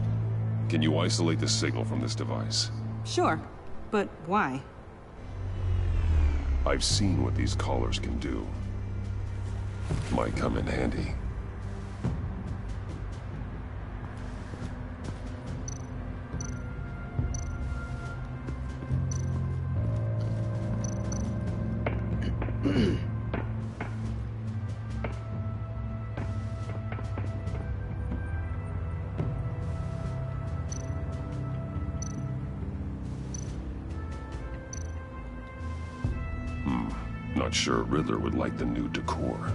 Can you isolate the signal from this device? Sure, but why? I've seen what these collars can do. Might come in handy. Not sure Riddler would like the new decor.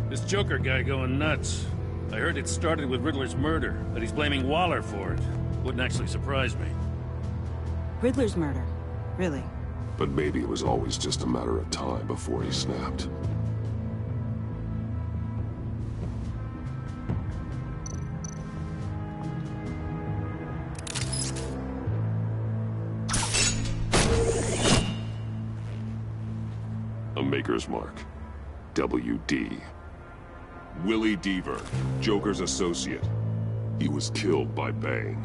This Joker guy going nuts. I heard it started with Riddler's murder, that he's blaming Waller for it. Wouldn't actually surprise me. Riddler's murder? Really? But maybe it was always just a matter of time before he snapped. A Maker's Mark. WD. Willie Deaver, Joker's associate. He was killed by Bane.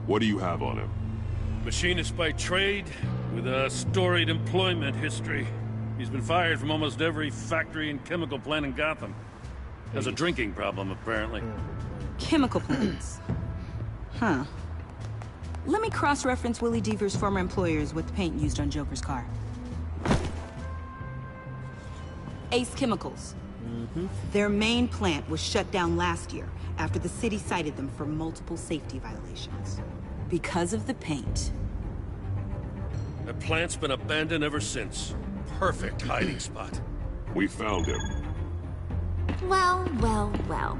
What do you have on him? Machinist by trade, with a storied employment history. He's been fired from almost every factory and chemical plant in Gotham. Has a drinking problem, apparently. Chemical plants. Huh. Let me cross-reference Willie Deaver's former employers with the paint used on Joker's car. Ace Chemicals. Their main plant was shut down last year after the city cited them for multiple safety violations. Because of the paint. That plant's been abandoned ever since. Perfect hiding spot. We found him. Well, well, well.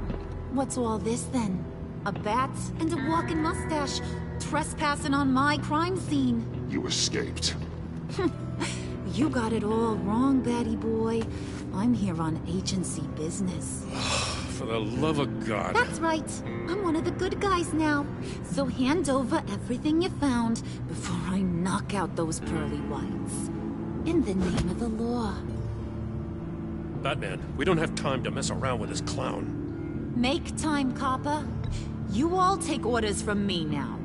What's all this then? A bat and a walking mustache trespassing on my crime scene. You escaped. You got it all wrong, Batty boy. I'm here on agency business. for the love of God. That's right. I'm one of the good guys now. So hand over everything you found before I knock out those pearly whites. In the name of the law. Batman, we don't have time to mess around with this clown. Make time, copper. You all take orders from me now.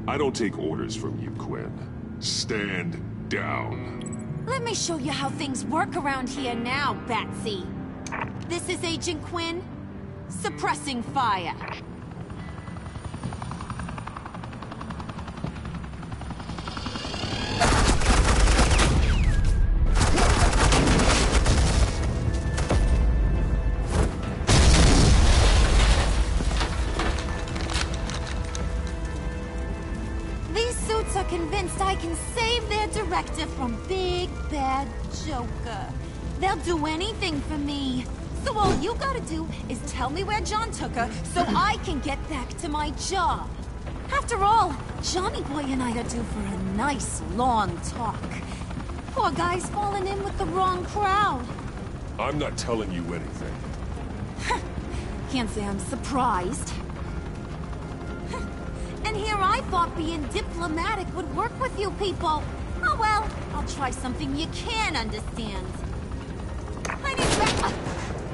I don't take orders from you, Quinn. Stand down. Let me show you how things work around here now, Batsy. This is Agent Quinn. Suppressing fire. Convinced I can save their director from Big Bad Joker. They'll do anything for me. So all you gotta do is tell me where John took her so I can get back to my job. After all, Johnny Boy and I are due for a nice long talk. Poor guy's fallen in with the wrong crowd. I'm not telling you anything. Can't say I'm surprised. And here I thought being diplomatic would work with you people. Oh well, I'll try something you can understand. I need back.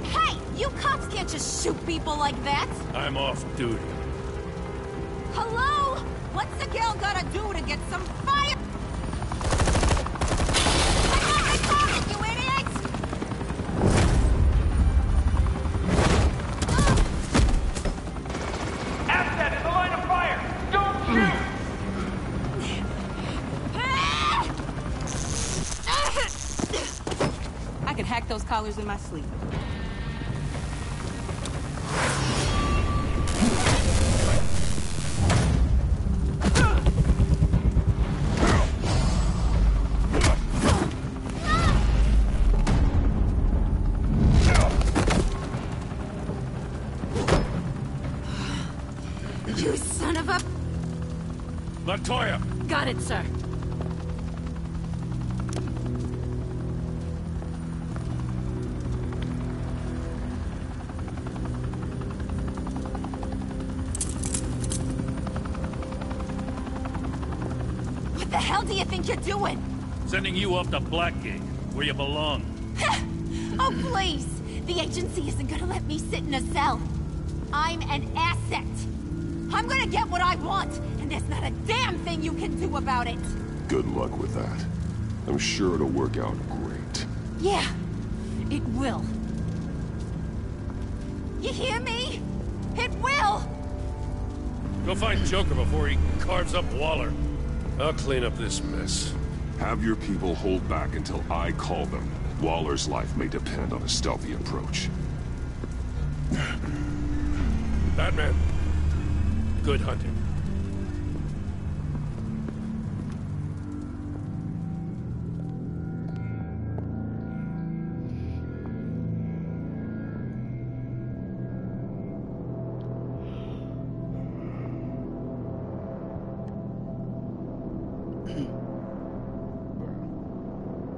Hey, you cops can't just shoot people like that. I'm off duty. Hello? What's the girl gotta do to get some fire? I got it, you idiots! Asset in the line of fire! Don't shoot! I can hack those collars in my sleep. You son of a... Latoya! Got it, sir. What the hell do you think you're doing? Sending you off to Blackgate, where you belong. Oh, please! The agency isn't gonna let me sit in a cell. I'm an asset. I'm gonna get what I want, and there's not a damn thing you can do about it. Good luck with that. I'm sure it'll work out great. Yeah, it will. You hear me? It will! Go find Joker before he carves up Waller. I'll clean up this mess. Have your people hold back until I call them. Waller's life may depend on a stealthy approach. Batman, good hunting.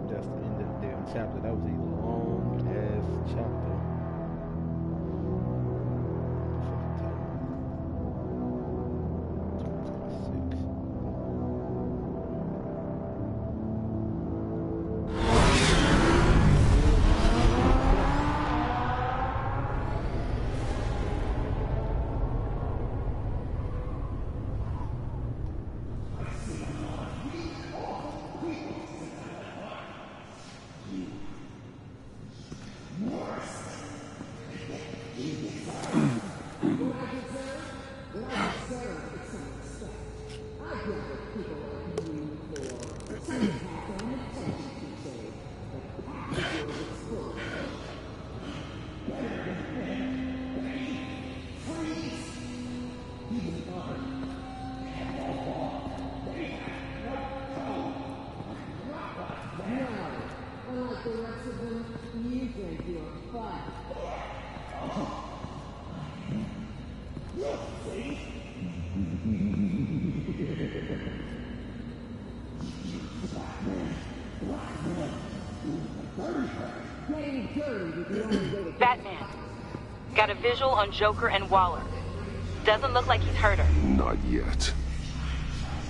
That's the end of the damn chapter. That was a long ass chapter. Batman, Got a visual on Joker and Waller. Doesn't look like he's hurt her. Not yet.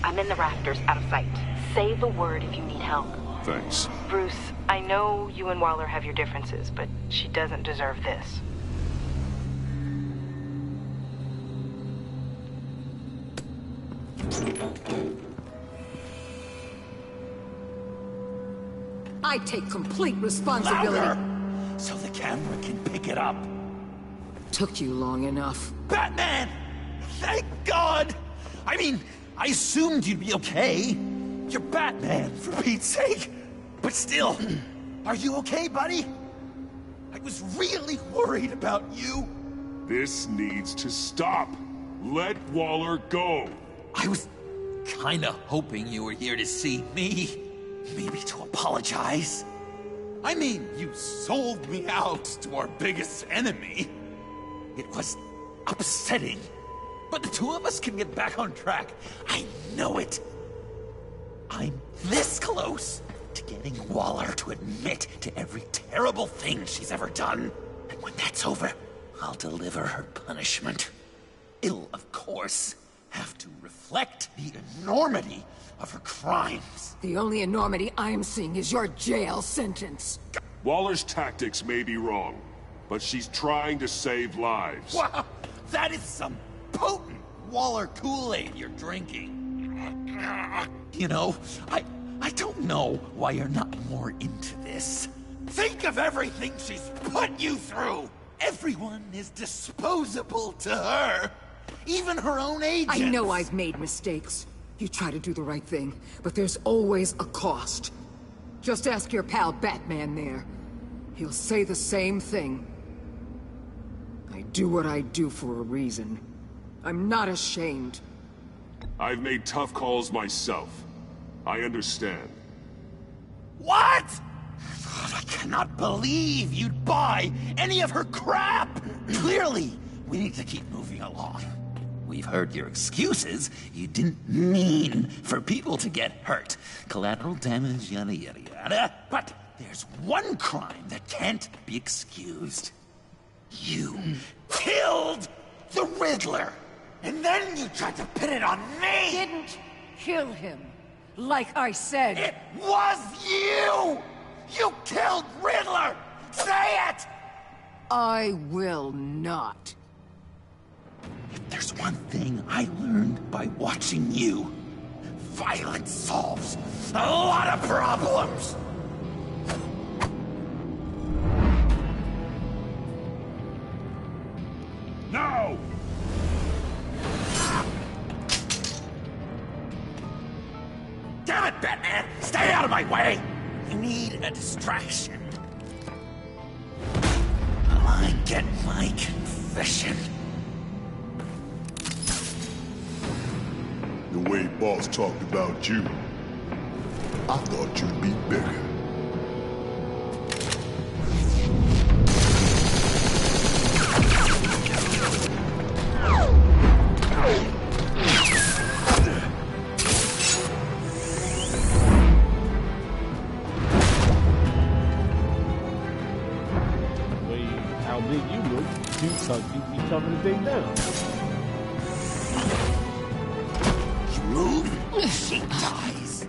I'm in the rafters, out of sight. Say the word if you need help. Thanks. Bruce, I know you and Waller have your differences, but she doesn't deserve this. I take complete responsibility. Louder! So the camera can pick it up. Took you long enough. Batman! Thank God! I mean, I assumed you'd be okay. You're Batman, for Pete's sake. But still, are you okay, buddy? I was really worried about you. This needs to stop. Let Waller go. I was kinda hoping you were here to see me. Maybe to apologize. I mean, you sold me out to our biggest enemy. It was upsetting. But the two of us can get back on track. I know it. I'm this close to getting Waller to admit to every terrible thing she's ever done. And when that's over, I'll deliver her punishment. It'll, of course, have to reflect the enormity of her crimes. The only enormity I'm seeing is your jail sentence. Waller's tactics may be wrong, but she's trying to save lives. Wow, that is some potent Waller Kool-Aid you're drinking. You know, I don't know why you're not more into this. Think of everything she's put you through. Everyone is disposable to her. Even her own agents. I know I've made mistakes. You try to do the right thing, but there's always a cost. Just ask your pal Batman there. He'll say the same thing. I do what I do for a reason. I'm not ashamed. I've made tough calls myself. I understand. What? I cannot believe you'd buy any of her crap! Clearly, we need to keep moving along. We've heard your excuses. You didn't mean for people to get hurt. Collateral damage, yada yada yada. But there's one crime that can't be excused. You killed the Riddler! And then you tried to pin it on me! Didn't kill him. Like I said. It was you! You killed Riddler! Say it! I will not. If there's one thing I learned by watching you, violence solves a lot of problems! No! Damn it, Batman! Stay out of my way! I need a distraction. Will I get my confession? The way Boss talked about you, I thought you'd be bigger. How big you look, you be tougher to take down. You move, she dies.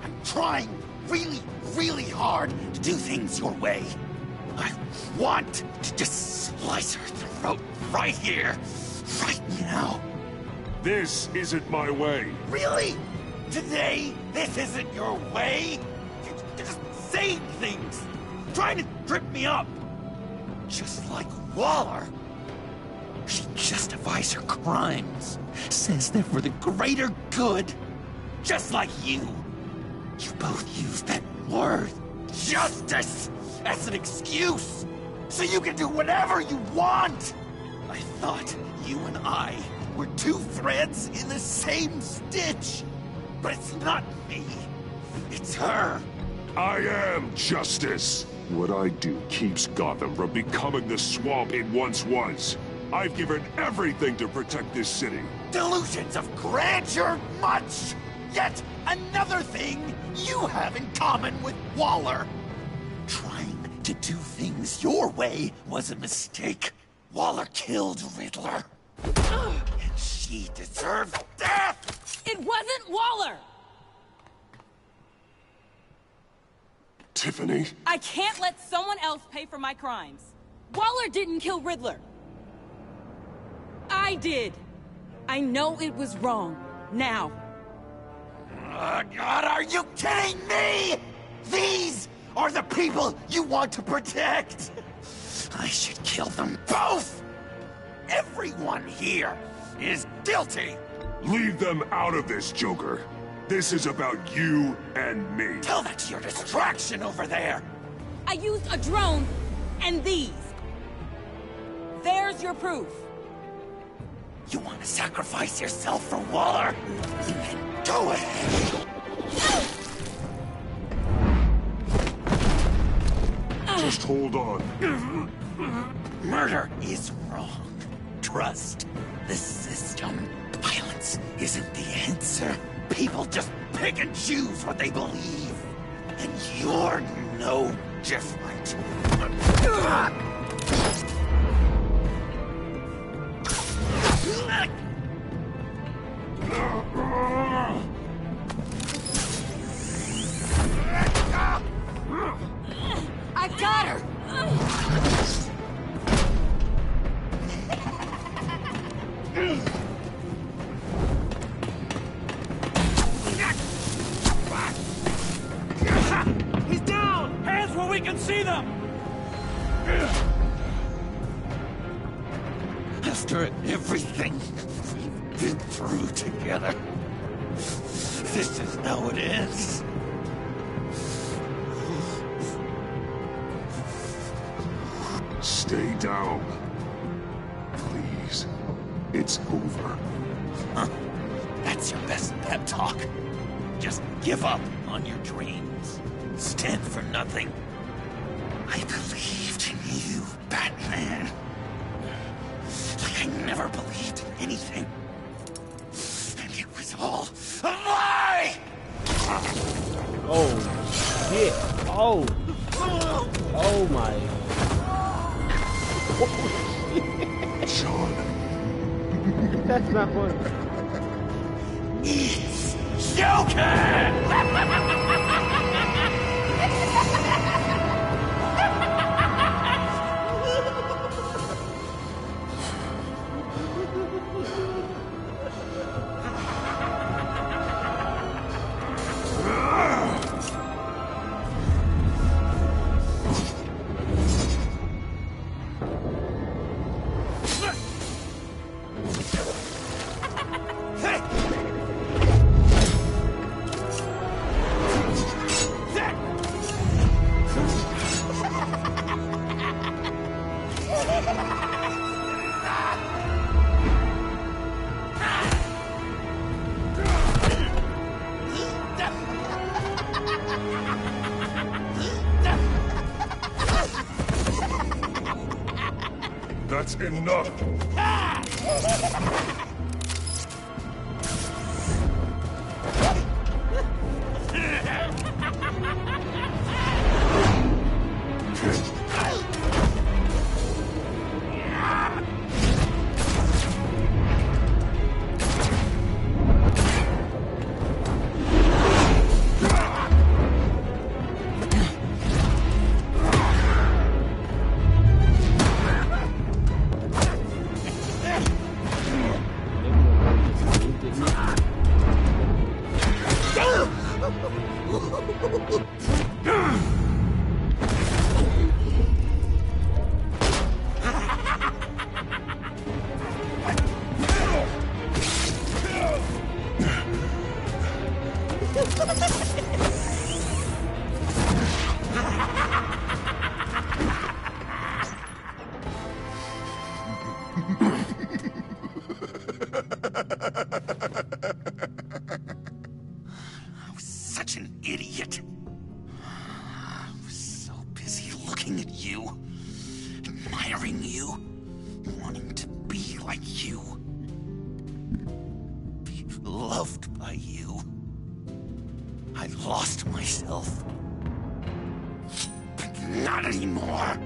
I'm trying really, really hard to do things your way. I want to just slice her throat right here, right now. This isn't my way. Really? Today, this isn't your way? You're just saying things, trying to trip me up. Just like Waller. She justifies her crimes, says they're for the greater good. Just like you. You both use that word, justice, as an excuse, so you can do whatever you want. I thought you and I were two threads in the same stitch. But it's not me. It's her. I am justice. What I do keeps Gotham from becoming the swamp it once was. I've given everything to protect this city. Delusions of grandeur much! Yet another thing you have in common with Waller. Trying To do things your way was a mistake. Waller killed Riddler. And she deserved death! It wasn't Waller! Tiffany? I can't let someone else pay for my crimes. Waller didn't kill Riddler. I did. I know it was wrong. Now. Oh, God, are you kidding me? These are the people you want to protect! I should kill them both! Everyone here is guilty! Leave them out of this, Joker. This is about you and me. Tell that to your distraction over there! I used a drone and these. There's your proof. You want to sacrifice yourself for Waller? Then go ahead! Just hold on. Murder is wrong. Trust the system. Violence isn't the answer. People just pick and choose what they believe. And you're no different. I got her! He's down! Hands where we can see them! After everything we've been through together, this is how it ends. Stay down. Please. It's over. Huh? That's your best pep talk. Just give up on your dreams. Stand for nothing. I believed in you, Batman. Like I never believed in anything. And it was all a lie! Oh, shit. Oh. Oh, my. Sean. That's not funny. It's Joker! That's enough. I was such an idiot. I was so busy looking at you, admiring you, wanting to be like you, be loved by you. I lost myself. But Not anymore.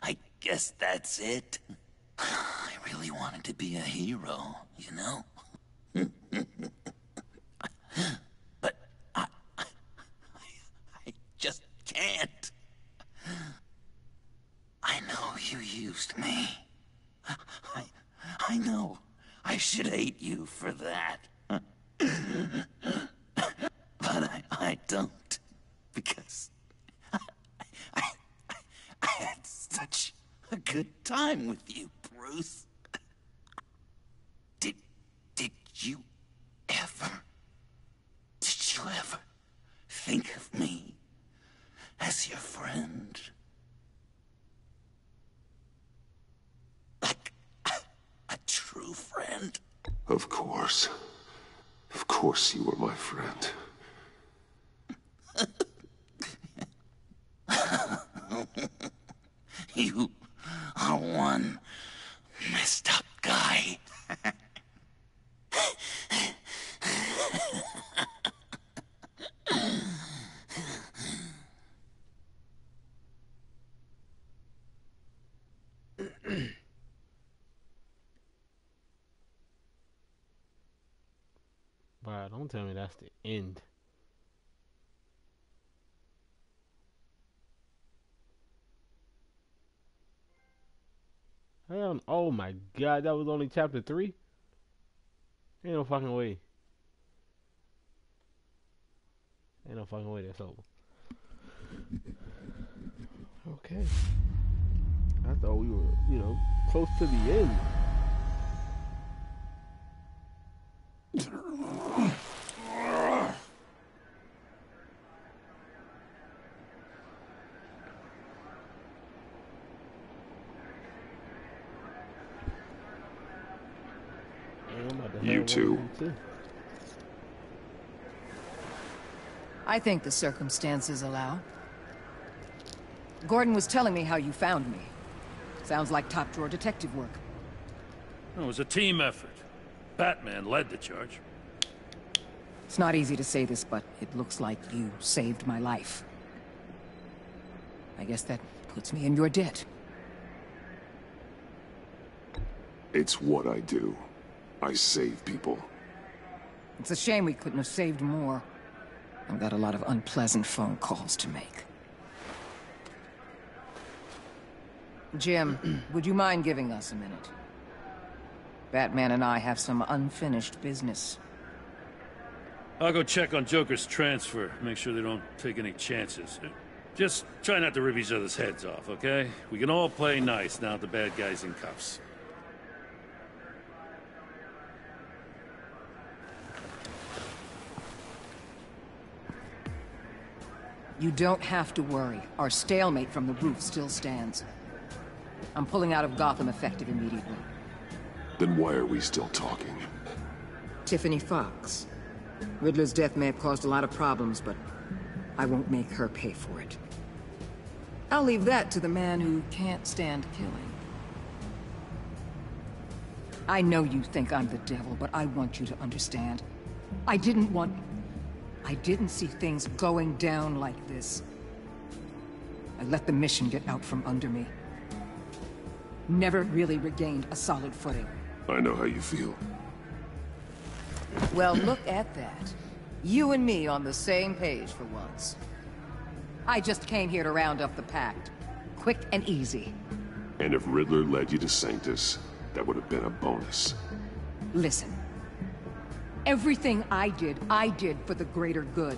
I guess that's it. I really wanted to be a hero, you know? But I just can't. I know you used me. I know I should hate you for that. But I don't. Because I had such a good time with you, Bruce. Did you ever think of me as your friend? Like a true friend? Of course. Of course you were my friend. You are one messed up guy. Wow, don't tell me that's the end. Hell, oh my god, that was only chapter 3? Ain't no fucking way. Ain't no fucking way that's over. Okay. I thought we were, close to the end. You too. I think the circumstances allow. Gordon was telling me how you found me. Sounds like top-drawer detective work. It was a team effort. Batman led the charge. It's not easy to say this, but it looks like you saved my life. I guess that puts me in your debt. It's what I do. I save people. It's a shame we couldn't have saved more. I've got a lot of unpleasant phone calls to make. Jim, would you mind giving us a minute? Batman and I have some unfinished business. I'll go check on Joker's transfer, make sure they don't take any chances. Just try not to rip each other's heads off, okay? We can all play nice now that the bad guy's in cuffs. You don't have to worry. Our stalemate from the roof still stands. I'm pulling out of Gotham effective immediately. Then why are we still talking? Tiffany Fox. Riddler's death may have caused a lot of problems, but I won't make her pay for it. I'll leave that to the man who can't stand killing. I know you think I'm the devil, but I want you to understand. I didn't see things going down like this. I let the mission get out from under me. Never really regained a solid footing. I know how you feel. Well, look at that. You and me on the same page for once. I just came here to round up the pact. Quick and easy. And if Riddler led you to Sanctus, that would have been a bonus. Listen. Everything I did for the greater good.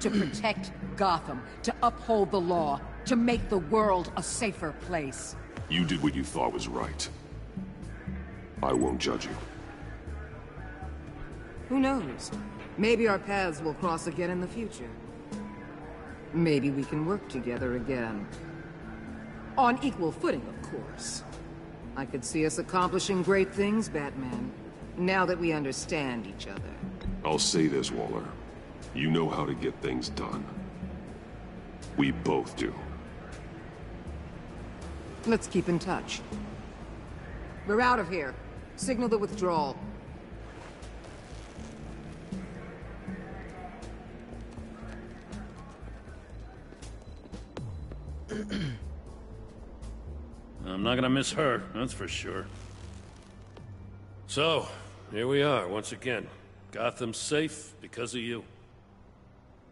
To protect Gotham, to uphold the law, to make the world a safer place. You did what you thought was right. I won't judge you. Who knows? Maybe our paths will cross again in the future. Maybe we can work together again. On equal footing, of course. I could see us accomplishing great things, Batman. Now that we understand each other. I'll say this, Waller. You know how to get things done. We both do. Let's keep in touch. We're out of here. Signal the withdrawal. I'm not gonna miss her, that's for sure. So, here we are, once again. Gotham's safe because of you.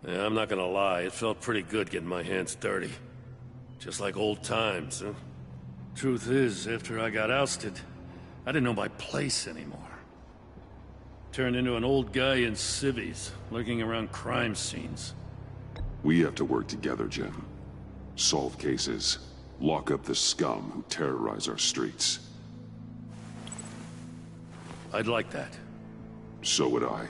Yeah, I'm not gonna lie, it felt pretty good getting my hands dirty. Just like old times, huh? Truth is, after I got ousted, I didn't know my place anymore. Turned into an old guy in civvies, lurking around crime scenes. We have to work together, Jim. Solve cases. Lock up the scum who terrorize our streets. I'd like that. So would I.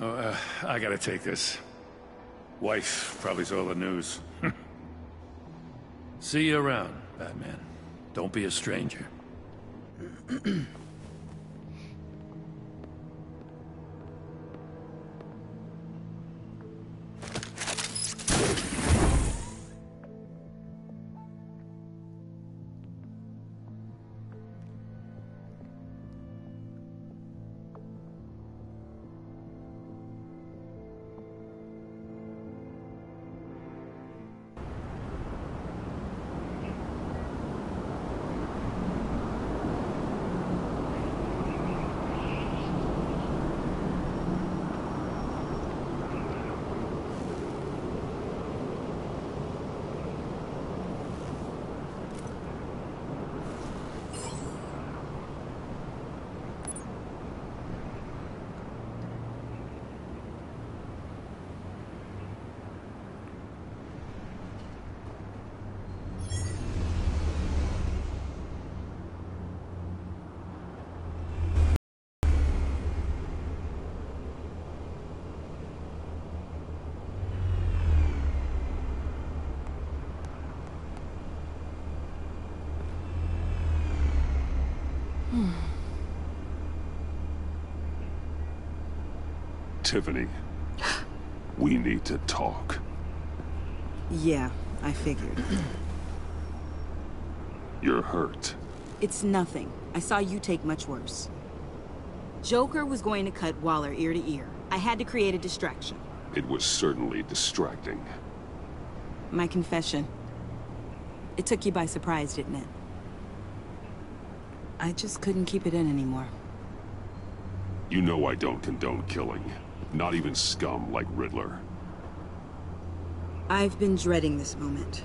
Oh, I gotta take this. Wife probably saw the news. See you around, Batman. Don't be a stranger. Tiffany, we need to talk. Yeah, I figured. You're hurt. It's nothing. I saw you take much worse. Joker was going to cut Waller ear to ear. I had to create a distraction. It was certainly distracting. My confession. It took you by surprise, didn't it? I just couldn't keep it in anymore. You know I don't condone killing. Not even scum like Riddler. I've been dreading this moment.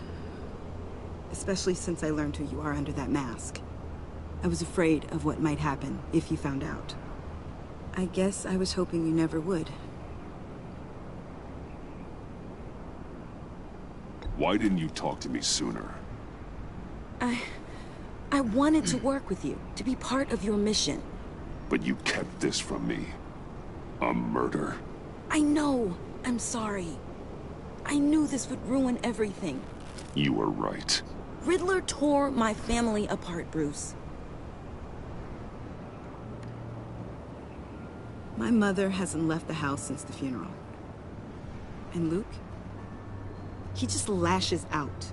Especially since I learned who you are under that mask. I was afraid of what might happen if you found out. I guess I was hoping you never would. Why didn't you talk to me sooner? I wanted to work with you, to be part of your mission. But you kept this from me. A murder? I know. I'm sorry. I knew this would ruin everything. You were right. Riddler tore my family apart, Bruce. My mother hasn't left the house since the funeral. And Luke? He just lashes out.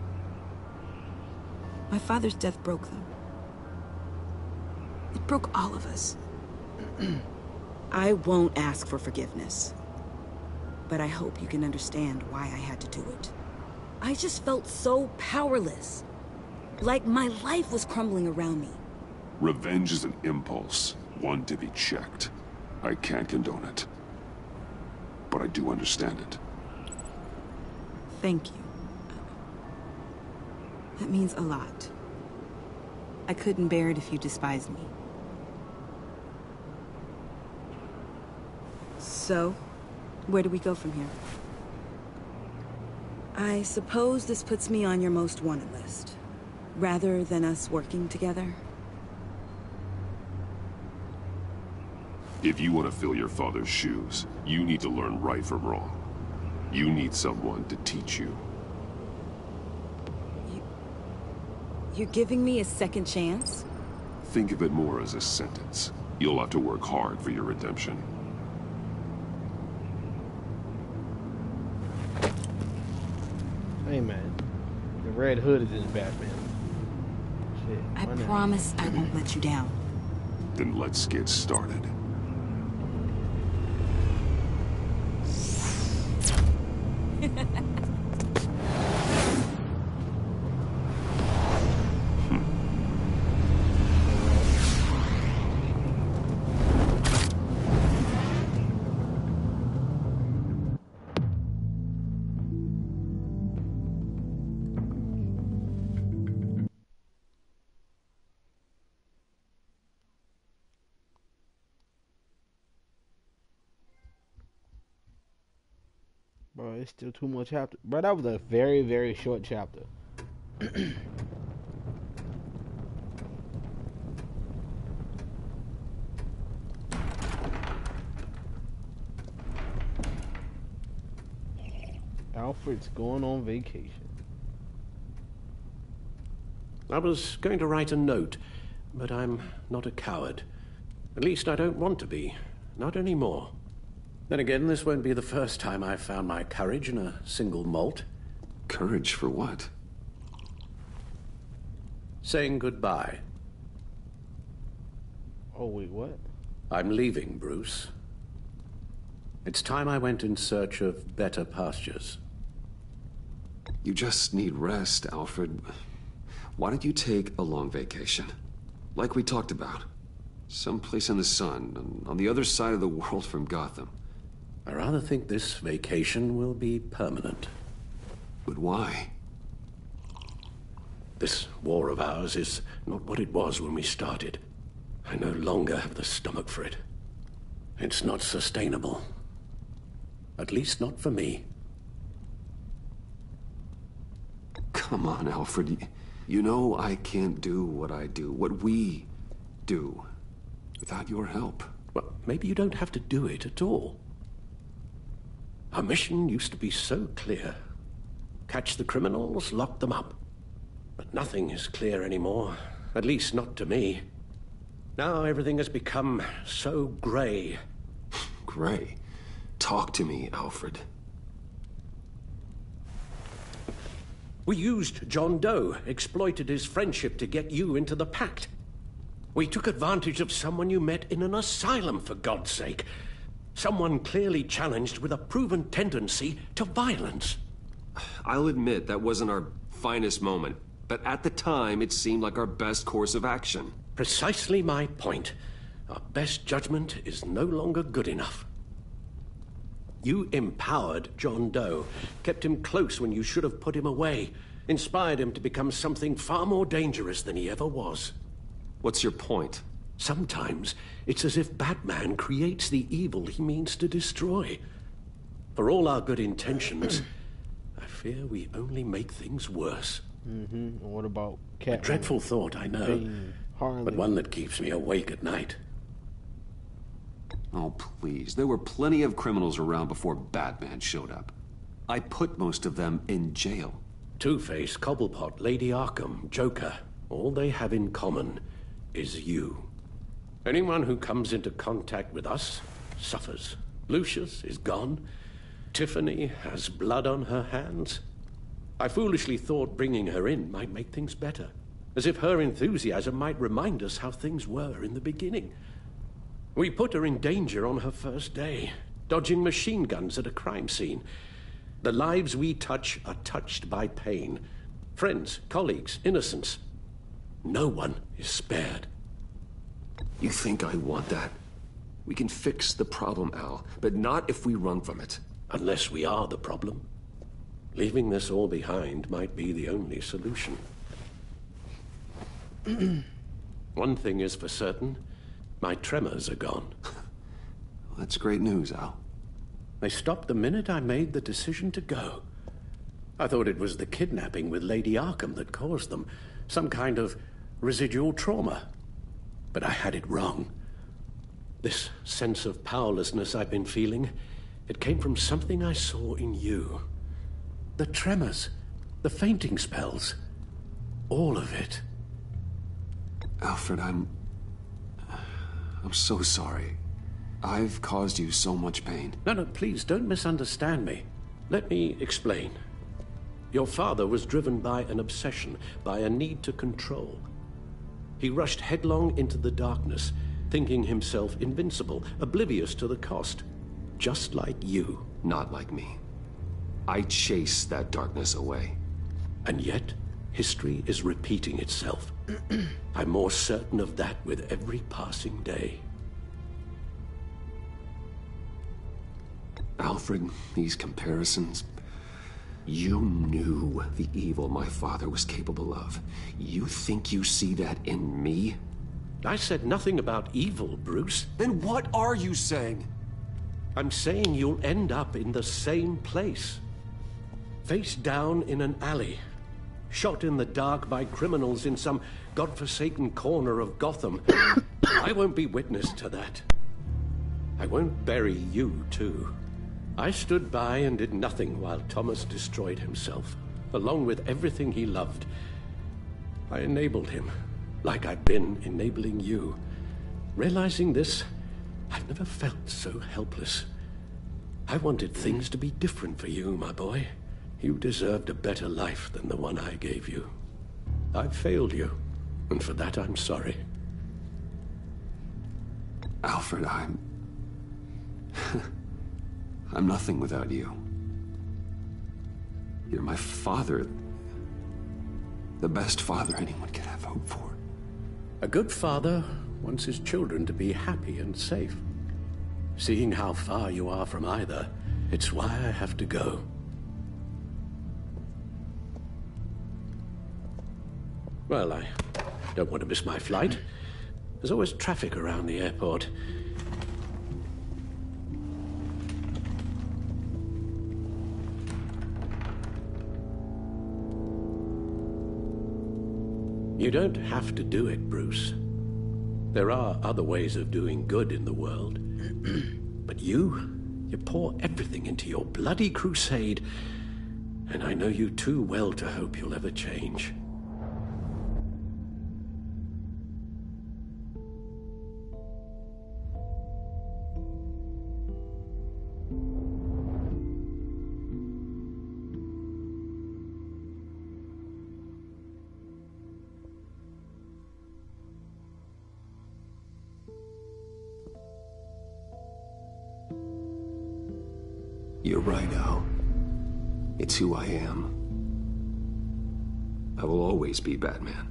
My father's death broke them. It broke all of us. I won't ask for forgiveness. But I hope you can understand why I had to do it. I just felt so powerless. Like my life was crumbling around me. Revenge is an impulse, one to be checked. I can't condone it. But I do understand it. Thank you. That means a lot. I couldn't bear it if you despised me. So, where do we go from here? I suppose this puts me on your most wanted list, rather than us working together. If you want to fill your father's shoes, you need to learn right from wrong. You need someone to teach you. You're giving me a second chance? Think of it more as a sentence. You'll have to work hard for your redemption. Hey man, the Red Hood is in Batman. Shit. I promise I won't let you down. Then let's get started. Bro, it's still 2 more chapters. Bro, that was a very, very short chapter. Alfred's going on vacation. I was going to write a note, but I'm not a coward. At least I don't want to be. Not anymore. Then again, this won't be the first time I've found my courage in a single malt. Courage for what? Saying goodbye. Oh, wait, what? I'm leaving, Bruce. It's time I went in search of better pastures. You just need rest, Alfred. Why don't you take a long vacation? Like we talked about. Someplace in the sun, on the other side of the world from Gotham. I rather think this vacation will be permanent. But why? This war of ours is not what it was when we started. I no longer have the stomach for it. It's not sustainable. At least not for me. Come on, Alfred. You know I can't do what I do, what we do, without your help. Well, maybe you don't have to do it at all. Our mission used to be so clear. Catch the criminals, lock them up. But nothing is clear anymore, at least not to me. Now everything has become so gray. Gray? Talk to me, Alfred. We used John Doe, exploited his friendship to get you into the pact. We took advantage of someone you met in an asylum, for God's sake. Someone clearly challenged with a proven tendency to violence. I'll admit that wasn't our finest moment, but at the time it seemed like our best course of action. Precisely my point. Our best judgment is no longer good enough. You empowered John Doe, kept him close when you should have put him away, inspired him to become something far more dangerous than he ever was. What's your point? Sometimes it's as if Batman creates the evil he means to destroy. For all our good intentions, I fear we only make things worse. And what about Catwoman? A dreadful thought, I know, but one that keeps me awake at night. Oh, please. There were plenty of criminals around before Batman showed up. I put most of them in jail. Two-Face, Cobblepot, Lady Arkham, Joker, all they have in common is you. Anyone who comes into contact with us suffers. Lucius is gone. Tiffany has blood on her hands. I foolishly thought bringing her in might make things better. as if her enthusiasm might remind us how things were in the beginning. We put her in danger on her first day, dodging machine guns at a crime scene. The lives we touch are touched by pain. Friends, colleagues, innocents. No one is spared. You think I want that? We can fix the problem, Al, but not if we run from it. Unless we are the problem. Leaving this all behind might be the only solution. One thing is for certain. My tremors are gone. That's great news, Al. They stopped the minute I made the decision to go. I thought it was the kidnapping with Lady Arkham that caused them. Some kind of residual trauma. But I had it wrong. This sense of powerlessness I've been feeling, it came from something I saw in you. The tremors, the fainting spells, all of it. Alfred, I'm so sorry. I've caused you so much pain. No, please, don't misunderstand me. Let me explain. Your father was driven by an obsession, by a need to control. He rushed headlong into the darkness, thinking himself invincible, oblivious to the cost. Just like you. Not like me. I chased that darkness away. And yet, history is repeating itself. I'm more certain of that with every passing day. Alfred, these comparisons... You knew the evil my father was capable of. You think you see that in me? I said nothing about evil, Bruce. Then what are you saying? I'm saying you'll end up in the same place. Face down in an alley. Shot in the dark by criminals in some godforsaken corner of Gotham. I won't be witness to that. I won't bury you, too. I stood by and did nothing while Thomas destroyed himself, along with everything he loved. I enabled him, like I've been enabling you. Realizing this, I've never felt so helpless. I wanted things to be different for you, my boy. You deserved a better life than the one I gave you. I failed you, and for that I'm sorry. Alfred, I'm nothing without you. You're my father. The best father anyone could have hoped for. A good father wants his children to be happy and safe. Seeing how far you are from either, it's why I have to go. Well, I don't want to miss my flight. There's always traffic around the airport. You don't have to do it, Bruce. There are other ways of doing good in the world. But you pour everything into your bloody crusade, and I know you too well to hope you'll ever change. You're right, Al. It's who I am. I will always be Batman.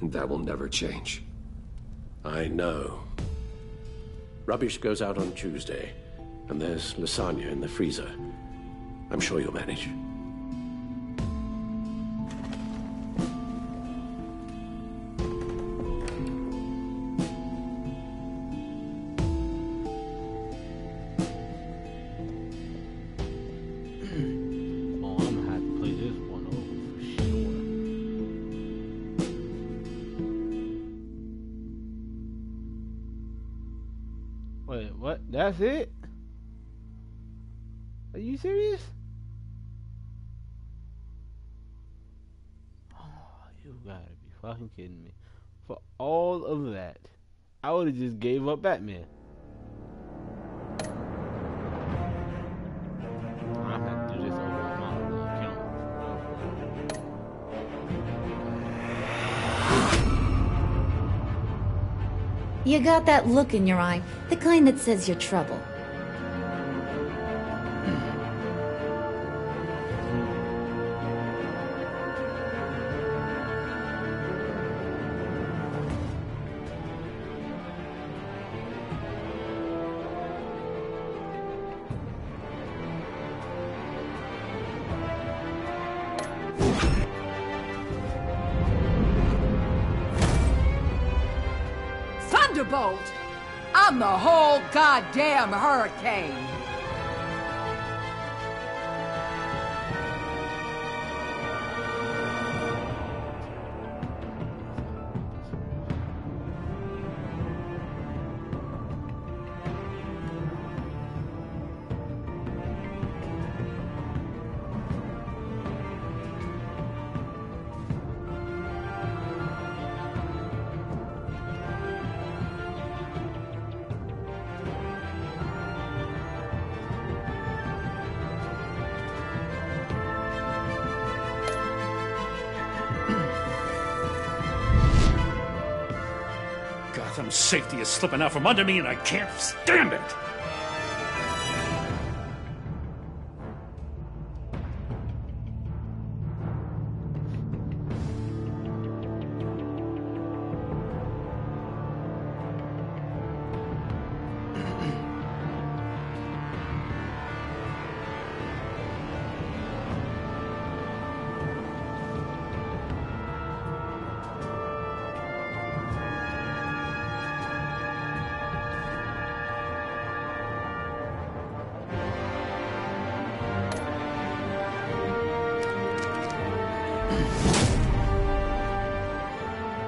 And that will never change. I know. Rubbish goes out on Tuesday, and there's lasagna in the freezer. I'm sure you'll manage. Wait, what? That's it? Are you serious? Oh, you gotta be fucking kidding me. For all of that, I would've just gave up Batman. I'm gonna do this over on my own account. You got that look in your eye, the kind that says you're trouble. Thunderbolt! I'm the whole goddamn hurricane! Gotham's safety is slipping out from under me and I can't stand it!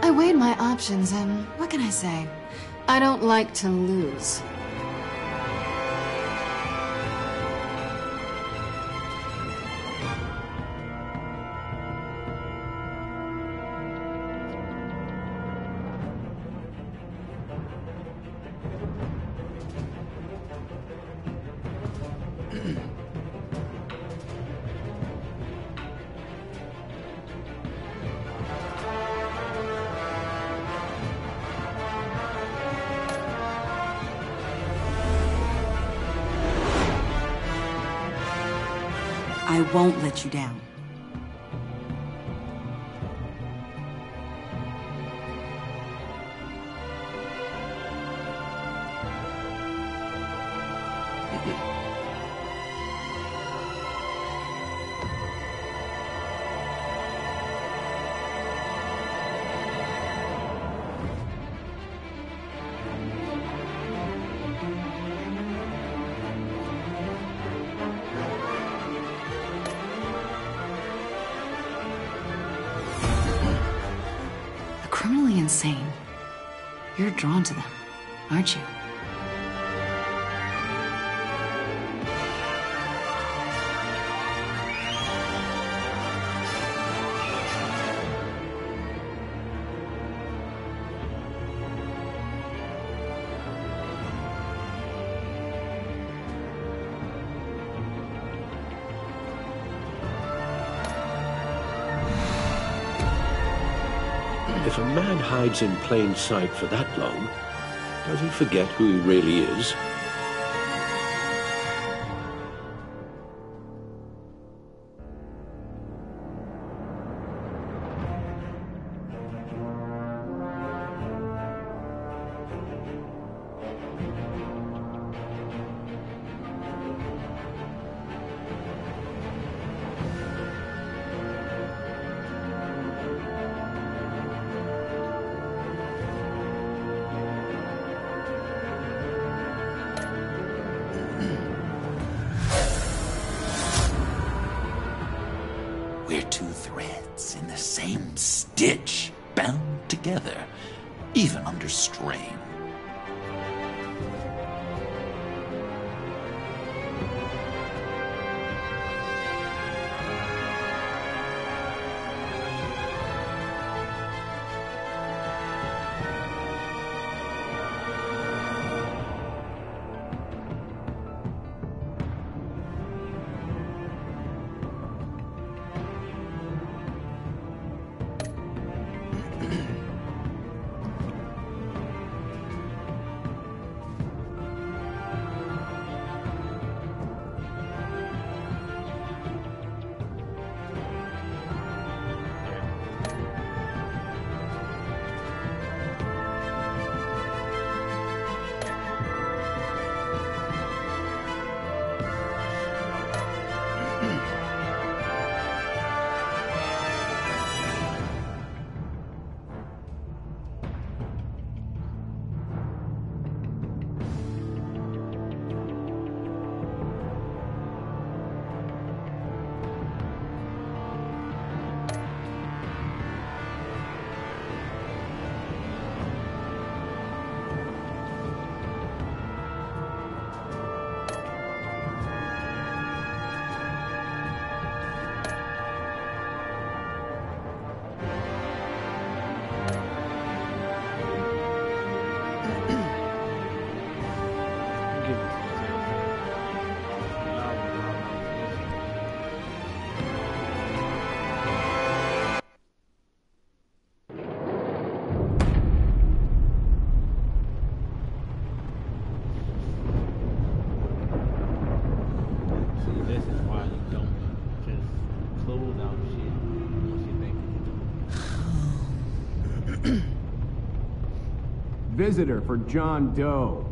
I weighed my options, and what can I say? I don't like to lose. I won't let you down. Criminally insane. You're drawn to them, aren't you? If a man hides in plain sight for that long, does he forget who he really is? We're two threads in the same stitch, bound together, even under strain. Visitor for John Doe.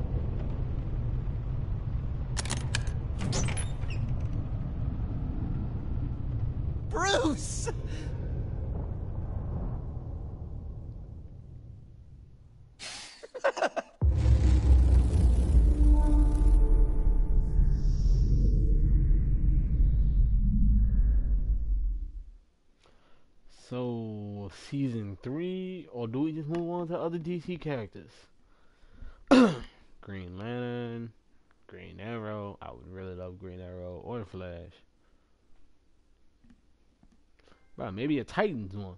Bruce! So, season 3, or do we just move on to other DC characters? Green Lantern, Green Arrow. I would really love Green Arrow or the Flash. Bro, maybe a Titans one.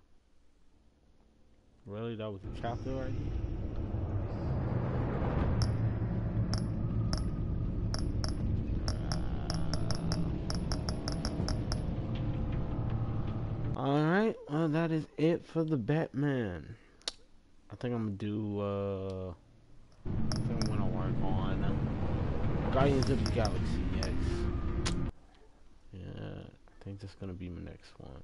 Really? That was a chapter right here? Alright, well that is it for the Batman. I think I'm gonna do I think I'm gonna work on Guardians of the Galaxy next. Yeah, I think that's gonna be my next one.